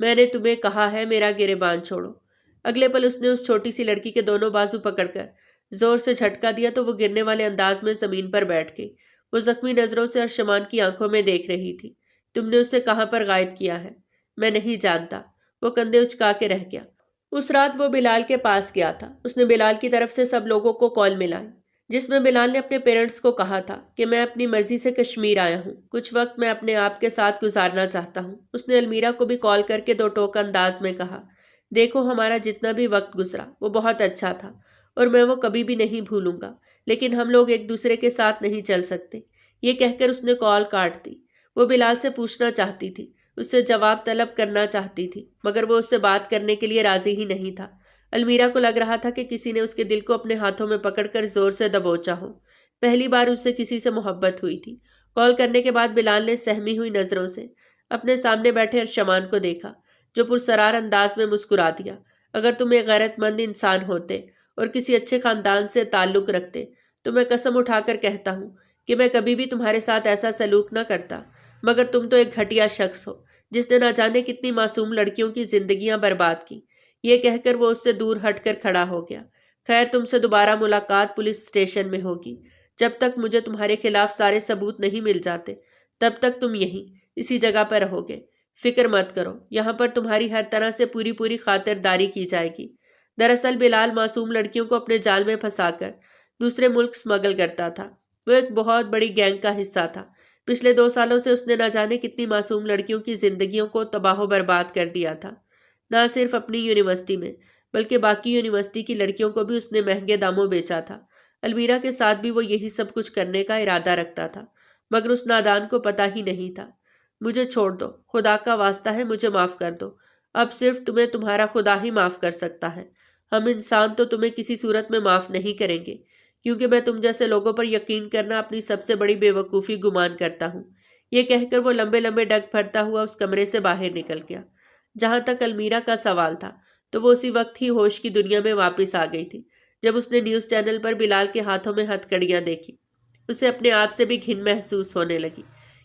میں نے تمہیں کہا ہے میرا گریبان چھوڑو۔ اگلے پل اس نے اس چھوٹی سی لڑکی کے دونوں بازو پکڑ کر زور سے جھٹکا دیا تو وہ گرنے والے انداز میں زمین پر بیٹھ گئی۔ وہ زخمی نظروں سے ارشمان کی آنکھوں میں دیکھ رہی تھی۔ تم نے اسے کہاں پر غائب کیا ہے؟ میں نہیں جانتا۔ وہ کندھے اچکا کے رہ گیا۔ اس رات وہ بلال کے پاس گیا تھا۔ اس نے بلال کی طرف سے سب لوگوں کو کال ملائی، جس میں بلال نے اپنے پیرنٹس کو کہا تھا کہ میں اپنی مرضی سے کشمیر آیا ہوں، کچھ وقت میں اپنے آپ کے ساتھ گزارنا چاہتا ہوں۔ اس نے المیرا کو بھی کال کر کے 2 ٹوک انداز میں کہا، دیکھو ہمارا جتنا بھی وقت گزرا وہ بہت اچھا تھا اور میں وہ کبھی بھی نہیں بھولوں گا، لیکن ہم لوگ ایک دوسرے کے ساتھ نہیں چل سکتے۔ یہ کہہ کر اس نے کال کاٹ دی۔ وہ بلال سے پوچھنا چاہتی تھی، اس سے جواب طلب کرنا چاہتی تھی، مگر وہ اس سے بات کرنے کے لیے راضی ہی نہیں تھا۔ المیرا کو لگ رہا تھا کہ کسی نے اس کے دل کو اپنے ہاتھوں میں پکڑ کر زور سے دبوچا ہو۔ پہلی بار اس سے کسی سے محبت ہوئی تھی۔ کال کرنے کے بعد بلال نے سہمی ہوئی نظروں سے اپنے سامنے بیٹھے ارشمان کو دیکھا، جو پرسرار انداز میں مسکرا دیا۔ اگر تم ایک غیرت مند انسان ہوتے اور کسی اچھے خاندان سے تعلق رکھتے تو میں قسم اٹھا کر کہتا ہوں کہ میں کبھی بھی تمہارے ساتھ ایسا سلوک نہ کرتا، مگر تم تو ایک گھٹیا شخص ہو جس نے نہ جانے کتنی معصوم لڑکیوں کی زندگیاں برباد کی۔ یہ کہہ کر وہ اس سے دور ہٹ کر کھڑا ہو گیا۔ خیر، تم سے دوبارہ ملاقات پولیس اسٹیشن میں ہوگی۔ جب تک مجھے تمہارے خلاف سارے ثبوت نہیں مل جاتے تب تک تم یہیں اسی جگہ پر رہو گے۔ فکر مت کرو، یہاں پر تمہاری ہر طرح سے پوری خاطرداری کی جائے گی۔ دراصل بلال معصوم لڑکیوں کو اپنے جال میں پھنسا کر دوسرے ملک سمگل کرتا تھا۔ وہ ایک بہت بڑی گینگ کا حصہ تھا۔ پچھلے 2 سالوں سے اس نے نہ جانے کتنی معصوم لڑکیوں کی زندگیوں کو تباہ و برباد کر دیا تھا۔ نہ صرف اپنی یونیورسٹی میں بلکہ باقی یونیورسٹی کی لڑکیوں کو بھی اس نے مہنگے داموں بیچا تھا۔ المیرا کے ساتھ بھی وہ یہی سب کچھ کرنے کا ارادہ رکھتا تھا، مگر اس نادان کو پتہ ہی نہیں تھا۔ مجھے چھوڑ دو، خدا کا واسطہ ہے مجھے معاف کر دو۔ اب صرف تمہیں تمہارا خدا ہی معاف کر سکتا ہے۔ ہم انسان تو تمہیں کسی صورت میں معاف نہیں کریں گے، کیونکہ میں تم جیسے لوگوں پر یقین کرنا اپنی سب سے بڑی بے وقوفی گمان کرتا ہوں۔ یہ کہہ کر وہ لمبے لمبے ڈگ پھرتا ہوا اس کمرے سے باہر نکل گیا۔ جہاں تک المیرا کا سوال تھا تو وہ اسی وقت ہی ہوش کی دنیا میں واپس آ گئی تھی جب اس نے نیوز چینل پر بلال کے ہاتھوں میں ہتھ کڑیاں دیکھی۔ اسے اپنے آپ سے بھی گھن محسوس ہونے لگی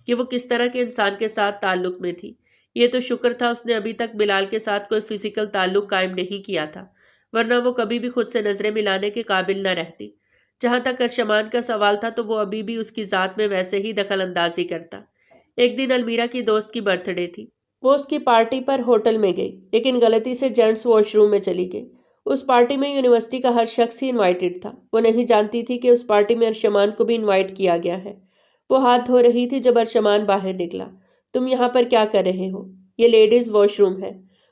کہ وہ کس طرح کے انسان کے ساتھ تعلق میں تھی۔ یہ تو شکر تھا اس نے ابھی تک بلال کے ساتھ کوئی فزیکل تعلق قائم نہیں کیا تھا، ورنہ وہ کبھی بھی خود سے نظریں ملانے کے قابل نہ رہتی۔ جہاں تک ارشمان کا سوال تھا تو وہ ابھی بھی اس کی ذات میں ویسے ہی دخل اندازی کرتا۔ ایک دن المیرا کی دوست کی برتھ ڈے تھی۔ وہ اس کی پارٹی پر ہوٹل میں گئی، لیکن غلطی سے جینٹس واش روم میں چلی گئی۔ اس پارٹی میں یونیورسٹی کا ہر شخص ہی انوائٹڈ تھا۔ وہ نہیں جانتی تھی کہ اس پارٹی میں ارشمان کو بھی انوائٹ کیا گیا ہے۔ وہ ہاتھ دھو رہی تھی جب ارشمان باہر نکلا۔ تم یہاں پر کیا کر رہے ہو؟ یہ لیڈیز واش روم ہے،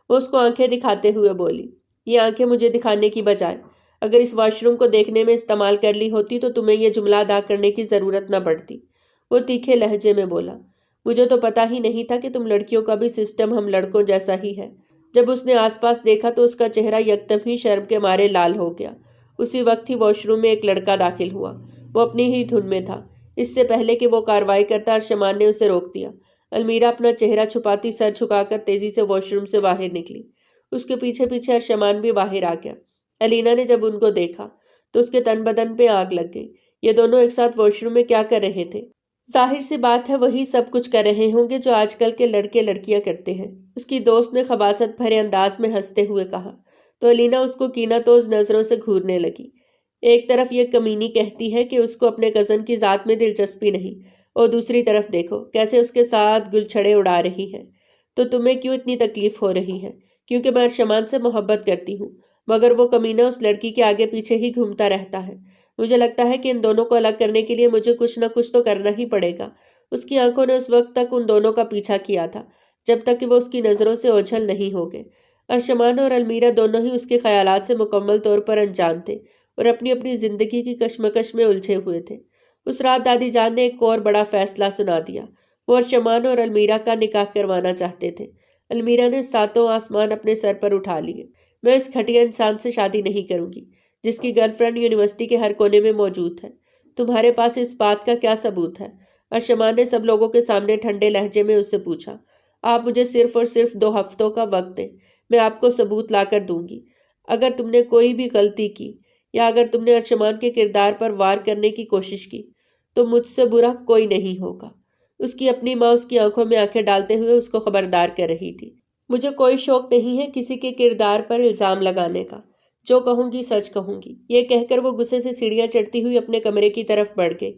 وہ اس کو آنکھیں دکھاتے ہوئے بولی۔ یہ آنکھیں مجھے دکھانے کی بجائے اگر اس واش روم کو دیکھنے میں استعمال کر لی ہوتی تو تمہیں یہ جملہ ادا کرنے کی ضرورت نہ پڑتی۔ وہ تیکھے لہجے میں بولا، مجھے تو پتا ہی نہیں تھا کہ تم لڑکیوں کا بھی سسٹم ہم لڑکوں جیسا ہی ہے۔ جب اس نے آس پاس دیکھا تو اس کا چہرہ یکدم ہی شرم کے مارے لال ہو گیا۔ اسی وقت ہی واش روم میں ایک لڑکا داخل ہوا۔ وہ اپنی ہی دھن میں تھا۔ اس سے پہلے کہ وہ کارروائی کرتا ارشمان نے اسے روک دیا۔ المیرا اپنا چہرہ چھپاتی سر جھکا کر تیزی سے واش روم سے باہر نکلی۔ اس کے پیچھے پیچھے ارشمان بھی باہر آ گیا۔ الینا نے جب ان کو دیکھا تو اس کے تن بدن پہ آگ لگ گئی۔ یہ دونوں ایک ساتھ واش روم میں کیا کر رہے تھے؟ ظاہر سی بات ہے وہی سب کچھ کر رہے ہوں گے جو آج کل کے لڑکے لڑکیاں کرتے ہیں، اس کی دوست نے خباثت بھرے انداز میں ہنستے ہوئے کہا۔ تو الینا اس کو کینہ توز نظروں سے گھورنے لگی۔ ایک طرف یہ کمینی کہتی ہے کہ اس کو اپنے کزن کی ذات میں دلچسپی نہیں، اور دوسری طرف دیکھو کیسے اس کے ساتھ گلچھڑے اڑا رہی ہے۔ تو تمہیں کیوں اتنی تکلیف ہو رہی ہے؟ کیونکہ میں ارشمان سے محبت کرتی ہوں، مگر وہ کمینہ اس لڑکی کے آگے پیچھے ہی گھومتا رہتا ہے۔ مجھے لگتا ہے کہ ان دونوں کو الگ کرنے کے لیے مجھے کچھ نہ کچھ تو کرنا ہی پڑے گا۔ اس کی آنکھوں نے اس وقت تک ان دونوں کا پیچھا کیا تھا جب تک کہ وہ اس کی نظروں سے اوجھل نہیں ہو گئے۔ ارشمان اور المیرا دونوں ہی اس کے خیالات سے مکمل طور پر انجان تھے اور اپنی اپنی زندگی کی کشمکش میں الجھے ہوئے تھے۔ اس رات دادی جان نے ایک اور بڑا فیصلہ سنا دیا۔ وہ ارشمان اور المیرا کا نکاح کروانا چاہتے تھے۔ المیرا نے ساتوں آسمان اپنے سر پر اٹھا لیے۔ میں اس گھٹیا انسان سے شادی نہیں کروں گی جس کی گرل فرینڈ یونیورسٹی کے ہر کونے میں موجود ہے۔ تمہارے پاس اس بات کا کیا ثبوت ہے؟ ارشمان نے سب لوگوں کے سامنے ٹھنڈے لہجے میں اس سے پوچھا۔ آپ مجھے صرف اور صرف 2 ہفتوں کا وقت دیں، میں آپ کو ثبوت لا کر دوں گی۔ اگر تم نے کوئی بھی غلطی کی یا اگر تم نے ارشمان کے کردار پر وار کرنے کی کوشش کی تو مجھ سے برا کوئی نہیں ہوگا۔ اس کی اپنی ماں اس کی آنکھوں میں آنکھیں ڈالتے ہوئے اس کو خبردار کر رہی تھی۔ مجھے کوئی شوق نہیں ہے کسی کے کردار پر الزام لگانے کا۔ جو کہوں گی سچ کہوں گی۔ یہ کہہ کر وہ غصے سے سیڑھیاں چڑھتی ہوئی اپنے کمرے کی طرف بڑھ گئی،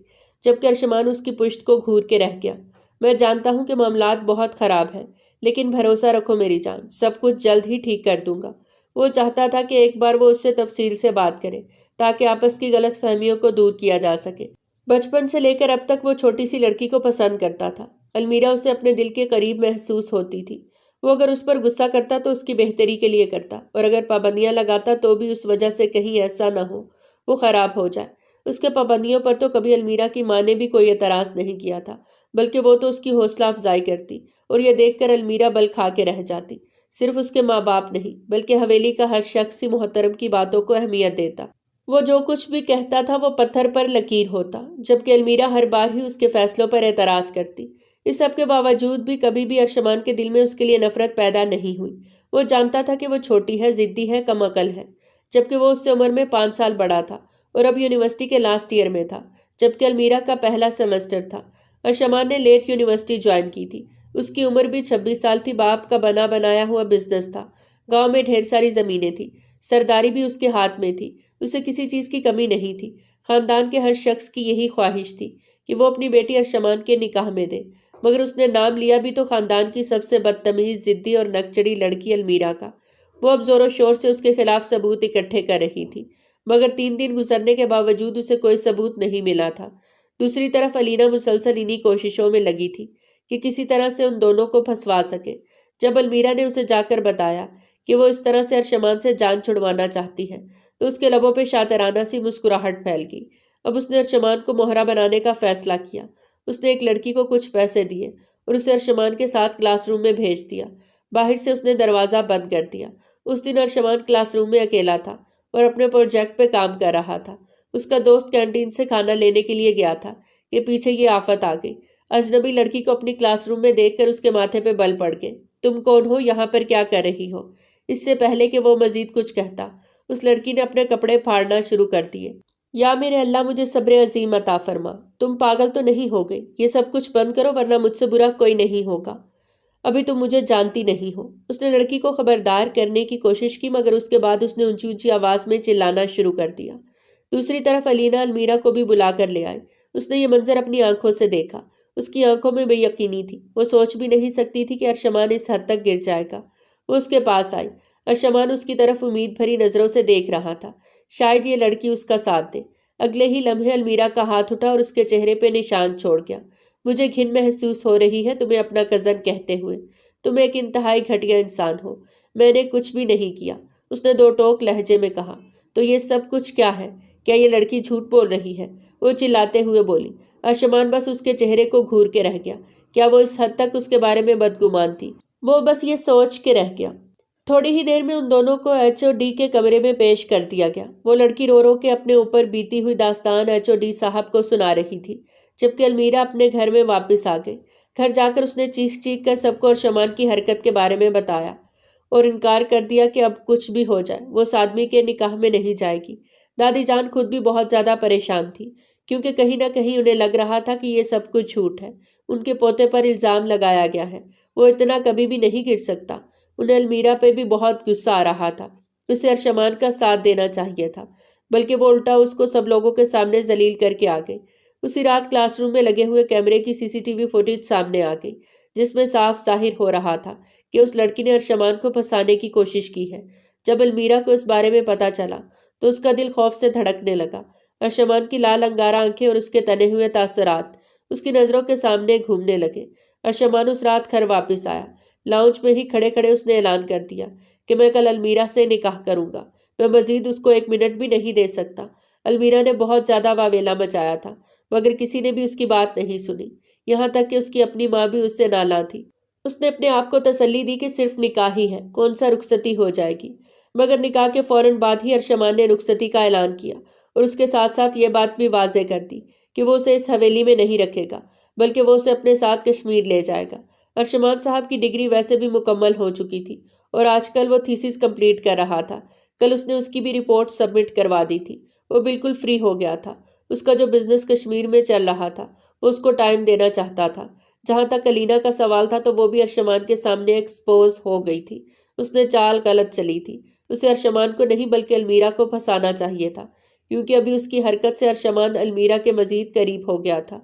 جبکہ ارشمان اس کی پشت کو گھور کے رہ گیا۔ میں جانتا ہوں کہ معاملات بہت خراب ہیں، لیکن بھروسہ رکھو میری جان، سب کچھ جلد ہی ٹھیک کر دوں گا۔ وہ چاہتا تھا کہ ایک بار وہ اس سے تفصیل سے بات کرے تاکہ آپس کی غلط فہمیوں کو دور کیا جا سکے۔ بچپن سے لے کر اب تک وہ چھوٹی سی لڑکی کو پسند کرتا تھا۔ المیرا اسے اپنے دل کے قریب محسوس ہوتی تھی۔ وہ اگر اس پر غصہ کرتا تو اس کی بہتری کے لیے کرتا، اور اگر پابندیاں لگاتا تو بھی اس وجہ سے کہیں ایسا نہ ہو وہ خراب ہو جائے۔ اس کے پابندیوں پر تو کبھی المیرا کی ماں نے بھی کوئی اعتراض نہیں کیا تھا، بلکہ وہ تو اس کی حوصلہ افزائی کرتی، اور یہ دیکھ کر المیرا بل کھا کے رہ جاتی۔ صرف اس کے ماں باپ نہیں بلکہ حویلی کا ہر شخص ہی محترم کی باتوں کو اہمیت دیتا۔ وہ جو کچھ بھی کہتا تھا وہ پتھر پر لکیر ہوتا، جبکہ المیرا ہر بار ہی اس کے فیصلوں پر اعتراض کرتی۔ اس سب کے باوجود بھی کبھی بھی ارشمان کے دل میں اس کے لیے نفرت پیدا نہیں ہوئی۔ وہ جانتا تھا کہ وہ چھوٹی ہے، ضدی ہے، کم عقل ہے، جبکہ وہ اس سے عمر میں 5 سال بڑا تھا اور اب یونیورسٹی کے لاسٹ ایئر میں تھا، جبکہ المیرا کا پہلا سیمسٹر تھا۔ ارشمان نے لیٹ یونیورسٹی جوائن کی تھی۔ اس کی عمر بھی 26 سال تھی۔ باپ کا بنا بنایا ہوا بزنس تھا، گاؤں میں ڈھیر ساری زمینیں تھیں، سرداری بھی اس کے ہاتھ میں تھی، اسے کسی چیز کی کمی نہیں تھی۔ خاندان کے ہر شخص کی یہی خواہش تھی کہ وہ اپنی بیٹی ارشمان کے نکاح میں دے، مگر اس نے نام لیا بھی تو خاندان کی سب سے بدتمیز، ضدی اور نکچڑی لڑکی المیرا کا۔ وہ اب زور و شور سے اس کے خلاف ثبوت اکٹھے کر رہی تھی، مگر 3 دن گزرنے کے باوجود اسے کوئی ثبوت نہیں ملا تھا۔ دوسری طرف الینا مسلسل انہی کوششوں میں لگی تھی کہ کسی طرح سے ان دونوں کو پھنسوا سکے۔ جب المیرا نے اسے جا کر بتایا کہ وہ اس طرح سے ارشمان سے جان چھڑوانا چاہتی ہے تو اس کے لبوں پہ شاطرانہ سی مسکراہٹ پھیل گئی۔ اب اس نے ارشمان کو مہرہ بنانے کا فیصلہ کیا۔ اس نے ایک لڑکی کو کچھ پیسے دیے اور اسے ارشمان کے ساتھ کلاس روم میں بھیج دیا۔ باہر سے اس نے دروازہ بند کر دیا۔ اس دن ارشمان کلاس روم میں اکیلا تھا اور اپنے پروجیکٹ پہ کام کر رہا تھا۔ اس کا دوست کینٹین سے کھانا لینے کے لیے گیا تھا کہ پیچھے یہ آفت آ گئی۔ اجنبی لڑکی کو اپنی کلاس روم میں دیکھ کر اس کے ماتھے پہ بل پڑ گئے۔ تم کون ہو؟ یہاں پر کیا کر رہی ہو؟ اس سے پہلے کہ وہ مزید کچھ کہتا، اس لڑکی نے اپنے کپڑے پھاڑنا شروع کر دیے۔ یا میرے اللہ مجھے صبر عظیم عطا فرما، تم پاگل تو نہیں ہو گئی؟ یہ سب کچھ بند کرو ورنہ مجھ سے برا کوئی نہیں ہوگا۔ ابھی تم مجھے جانتی نہیں ہو۔ اس نے لڑکی کو خبردار کرنے کی کوشش کی، مگر اس کے بعد اس نے اونچی اونچی آواز میں چلانا شروع کر دیا۔ دوسری طرف الینا المیرا کو بھی بلا کر لے آئی۔ اس نے یہ منظر اپنی آنکھوں سے دیکھا۔ اس کی آنکھوں میں بے یقینی تھی۔ وہ سوچ بھی نہیں سکتی تھی کہ ارشمان اس حد تک گر جائے گا۔ وہ اس کے پاس آئی۔ ارشمان اس کی طرف امید بھری نظروں سے دیکھ رہا تھا، شاید یہ لڑکی اس کا ساتھ دے۔ اگلے ہی لمحے المیرا کا ہاتھ اٹھا اور اس کے چہرے پہ نشان چھوڑ گیا۔ مجھے گھن محسوس ہو رہی ہے تمہیں اپنا کزن کہتے ہوئے۔ تم ایک انتہائی گھٹیا انسان ہو۔ میں نے کچھ بھی نہیں کیا، اس نے 2 ٹوک لہجے میں کہا۔ تو یہ سب کچھ کیا ہے؟ کیا یہ لڑکی جھوٹ بول رہی ہے؟ وہ چلاتے ہوئے بولی۔ ارشمان بس اس کے چہرے کو گھور کے رہ گیا۔ کیا وہ اس حد تک اس کے بارے میں بدگمان تھی؟ وہ بس یہ سوچ کے رہ گیا۔ تھوڑی ہی دیر میں ان دونوں کو HOD کے کمرے میں پیش کر دیا گیا۔ وہ لڑکی رو رو کے اپنے اوپر بیتی ہوئی داستان HOD صاحب کو سنا رہی تھی، جبکہ المیرا اپنے گھر میں واپس آ گئی۔ گھر جا کر اس نے چیخ چیخ کر سب کو ارشمان کی حرکت کے بارے میں بتایا اور انکار کر دیا کہ اب کچھ بھی ہو جائے وہ اس آدمی کے نکاح میں نہیں جائے گی۔ دادی جان خود بھی بہت زیادہ پریشان تھی، کیونکہ کہیں نہ کہیں انہیں لگ رہا تھا کہ یہ سب کچھ جھوٹ ہے، ان کے پوتے پر الزام لگایا گیا ہے، وہ اتنا کبھی بھی نہیں گر سکتا۔ انہیں المیرا پہ بھی بہت غصہ آ رہا تھا، اسے ارشمان کا ساتھ دینا چاہیے تھا، بلکہ وہ الٹا اس کو سب لوگوں کے سامنے ذلیل کر کے آ گئی۔ اسی رات کلاس روم میں لگے ہوئے کیمرے کی CCTV فوٹیج سامنے آ گئی، جس میں صاف ظاہر ہو رہا تھا کہ اس لڑکی نے ارشمان کو پھنسانے کی کوشش کی ہے۔ جب المیرا کو اس بارے میں پتہ چلا تو اس کا دل خوف سے دھڑکنے لگا۔ ارشمان کی لال انگارہ آنکھیں اور اس کے تنے ہوئے تاثرات اس کی نظروں کے سامنے گھومنے لگے۔ ارشمان اس رات گھر واپس آیا۔ لاؤنج میں ہی کھڑے کھڑے اس نے اعلان کر دیا کہ میں کل المیرا سے نکاح کروں گا، میں مزید اس کو 1 منٹ بھی نہیں دے سکتا۔ المیرا نے بہت زیادہ واویلا مچایا تھا، مگر کسی نے بھی اس کی بات نہیں سنی، یہاں تک کہ اس کی اپنی ماں بھی اس سے نالاں تھی۔ اس نے اپنے آپ کو تسلی دی کہ صرف نکاح ہی ہے، کون سا رخصتی ہو جائے گی۔ مگر نکاح کے فوراً بعد ہی ارشمان نے رخصتی کا اعلان کیا اور اس کے ساتھ ساتھ یہ بات بھی واضح کر دی کہ وہ اسے اس حویلی میں نہیں رکھے گا، بلکہ وہ اسے اپنے ساتھ کشمیر لے جائے گا۔ ارشمان صاحب کی ڈگری ویسے بھی مکمل ہو چکی تھی اور آج کل وہ تھیسس کمپلیٹ کر رہا تھا۔ کل اس نے اس کی بھی رپورٹ سبمٹ کروا دی تھی۔ وہ بالکل فری ہو گیا تھا۔ اس کا جو بزنس کشمیر میں چل رہا تھا وہ اس کو ٹائم دینا چاہتا تھا۔ جہاں تک کلینا کا سوال تھا تو وہ بھی ارشمان کے سامنے ایکسپوز ہو گئی تھی۔ اس نے چال غلط چلی تھی۔ اسے ارشمان کو نہیں بلکہ المیرا کو پھنسانا چاہیے تھا، کیونکہ ابھی اس کی حرکت سے ارشمان المیرا کے مزید قریب ہو گیا تھا۔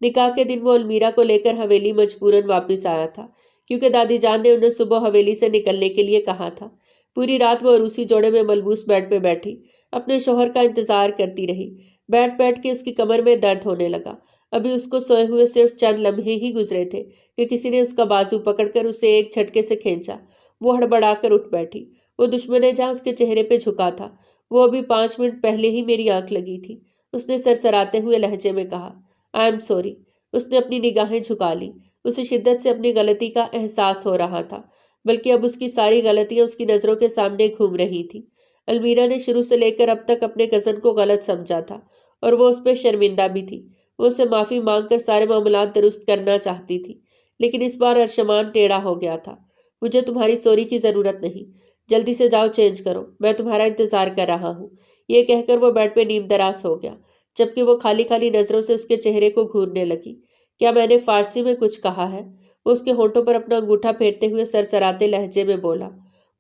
نکاح کے دن وہ المیرا کو لے کر حویلی مجبوراً واپس آیا تھا، کیونکہ دادی جان نے انہیں صبح حویلی سے نکلنے کے لیے کہا تھا۔ پوری رات وہ عروسی جوڑے میں ملبوس بیڈ پہ بیٹھی اپنے شوہر کا انتظار کرتی رہی۔ بیٹھ بیٹھ کے اس کی کمر میں درد ہونے لگا۔ ابھی اس کو سوئے ہوئے صرف چند لمحے ہی گزرے تھے کہ کسی نے اس کا بازو پکڑ کر اسے ایک جھٹکے سے کھینچا۔ وہ ہڑبڑا کر اٹھ بیٹھی۔ وہ دشمن جہاں اس کے چہرے پہ جھکا تھا۔ وہ ابھی 5 منٹ پہلے ہی میری آنکھ لگی تھی، اس نے سرسراتے ہوئے لہجے میں کہا۔ I am sorry. اس نے اپنی نگاہیں جھکا لی۔ اسے شدت سے اپنی غلطی کا احساس ہو رہا تھا، بلکہ اب اس کی ساری غلطیاں اس کی نظروں کے سامنے گھوم رہی تھیں۔ المیرا نے شروع سے لے کر اب تک اپنے کزن کو غلط سمجھا تھا اور وہ اس پہ شرمندہ بھی تھی۔ وہ اسے معافی مانگ کر سارے معاملات درست کرنا چاہتی تھی، لیکن اس بار ارشمان ٹیڑھا ہو گیا تھا۔ مجھے تمہاری سوری کی ضرورت نہیں، جلدی سے جاؤ چینج کرو، میں تمہارا انتظار کر رہا ہوں۔ یہ کہہ کر وہ بیڈ پہ نیم دراز ہو گیا، جبکہ وہ خالی خالی نظروں سے اس کے چہرے کو گھورنے لگی۔ کیا میں نے فارسی میں کچھ کہا ہے؟ وہ اس کے ہونٹوں پر اپنا انگوٹھا پھیرتے ہوئے سرسراتے لہجے میں بولا۔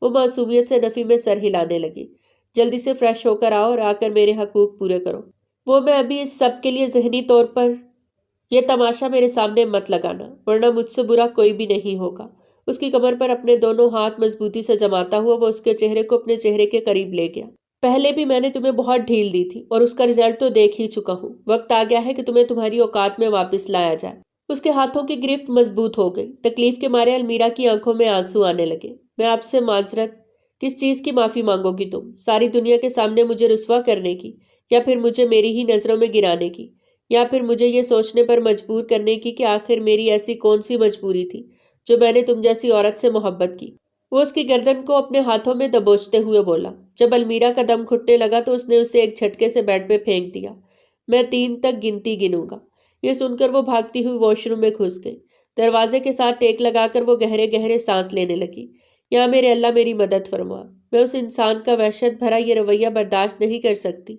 وہ معصومیت سے نفی میں سر ہلانے لگی۔ جلدی سے فریش ہو کر آؤ اور آ کر میرے حقوق پورے کرو۔ وہ میں ابھی اس سب کے لیے ذہنی طور پر یہ تماشا میرے سامنے مت لگانا، ورنہ مجھ سے برا کوئی بھی نہیں ہوگا۔ اس کی کمر پر اپنے دونوں ہاتھ مضبوطی سے جماتا ہوا وہ اس کے چہرے کو اپنے چہرے کے قریب لے گیا۔ پہلے بھی میں نے تمہیں بہت ڈھیل دی تھی اور اس کا رزلٹ تو دیکھ ہی چکا ہوں۔ وقت آ گیا ہے کہ تمہیں تمہاری اوقات میں واپس لایا جائے۔ اس کے ہاتھوں کی گرفت مضبوط ہو گئی۔ تکلیف کے مارے المیرا کی آنکھوں میں آنسو آنے لگے۔ میں آپ سے معذرت؟ کس چیز کی معافی مانگو گی تم؟ ساری دنیا کے سامنے مجھے رسوا کرنے کی، یا پھر مجھے میری ہی نظروں میں گرانے کی، یا پھر مجھے یہ سوچنے پر مجبور کرنے کی کہ آخر میری ایسی کون سی مجبوری تھی جو میں نے تم جیسی عورت سے محبت کی؟ وہ اس کی گردن کو اپنے ہاتھوں میں دبوچتے ہوئے بولا۔ جب المیرا کا دم گھٹنے لگا تو اس نے اسے ایک جھٹکے سے بیڈ پہ پھینک دیا۔ میں 3 تک گنتی گنوں گا۔ یہ سن کر وہ بھاگتی ہوئی واش روم میں گھس گئی۔ دروازے کے ساتھ ٹیک لگا کر وہ گہرے گہرے سانس لینے لگی۔ یا میرے اللہ میری مدد فرما، میں اس انسان کا وحشت بھرا یہ رویہ برداشت نہیں کر سکتی۔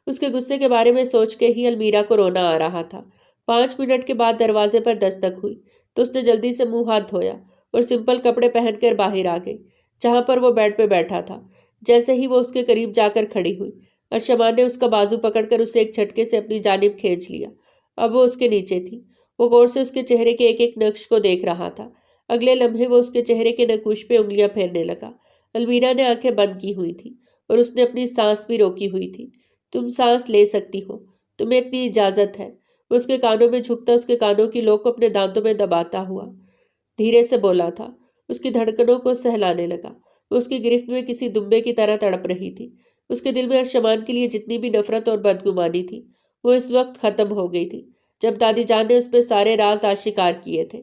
اس کے غصے کے بارے میں سوچ کے ہی المیرا کو رونا آ رہا تھا۔ 5 منٹ کے بعد دروازے پر دستک ہوئی تو اس نے جلدی سے منہ ہاتھ دھویا اور سمپل کپڑے پہن کر باہر آ گئی، جہاں پر وہ بیڈ پہ بیٹھا تھا۔ جیسے ہی وہ اس کے قریب جا کر کھڑی ہوئی، ارشمان نے اس کا بازو پکڑ کر اسے ایک جھٹکے سے اپنی جانب کھینچ لیا۔ اب وہ اس کے نیچے تھی۔ وہ غور سے اس کے چہرے کے ایک ایک نقش کو دیکھ رہا تھا۔ اگلے لمحے وہ اس کے چہرے کے نقوش پہ انگلیاں پھیرنے لگا۔ المیرا نے آنکھیں بند کی ہوئی تھی اور اس نے اپنی سانس بھی روکی ہوئی تھی۔ تم سانس لے سکتی ہو، تمہیں اتنی اجازت ہے۔ وہ اس کے کانوں میں جھکتا اس کے کانوں کی لو کو اپنے دانتوں میں دباتا ہوا دھیرے سے بولا تھا۔ اس کی دھڑکنوں کو سہلانے لگا۔ وہ اس کی گرفت میں کسی دمبے کی طرح تڑپ رہی تھی۔ اس کے دل میں ارشمان کے لیے جتنی بھی نفرت اور بدگمانی تھی وہ اس وقت ختم ہو گئی تھی جب دادی جان نے اس پہ سارے راز آشکار کیے تھے۔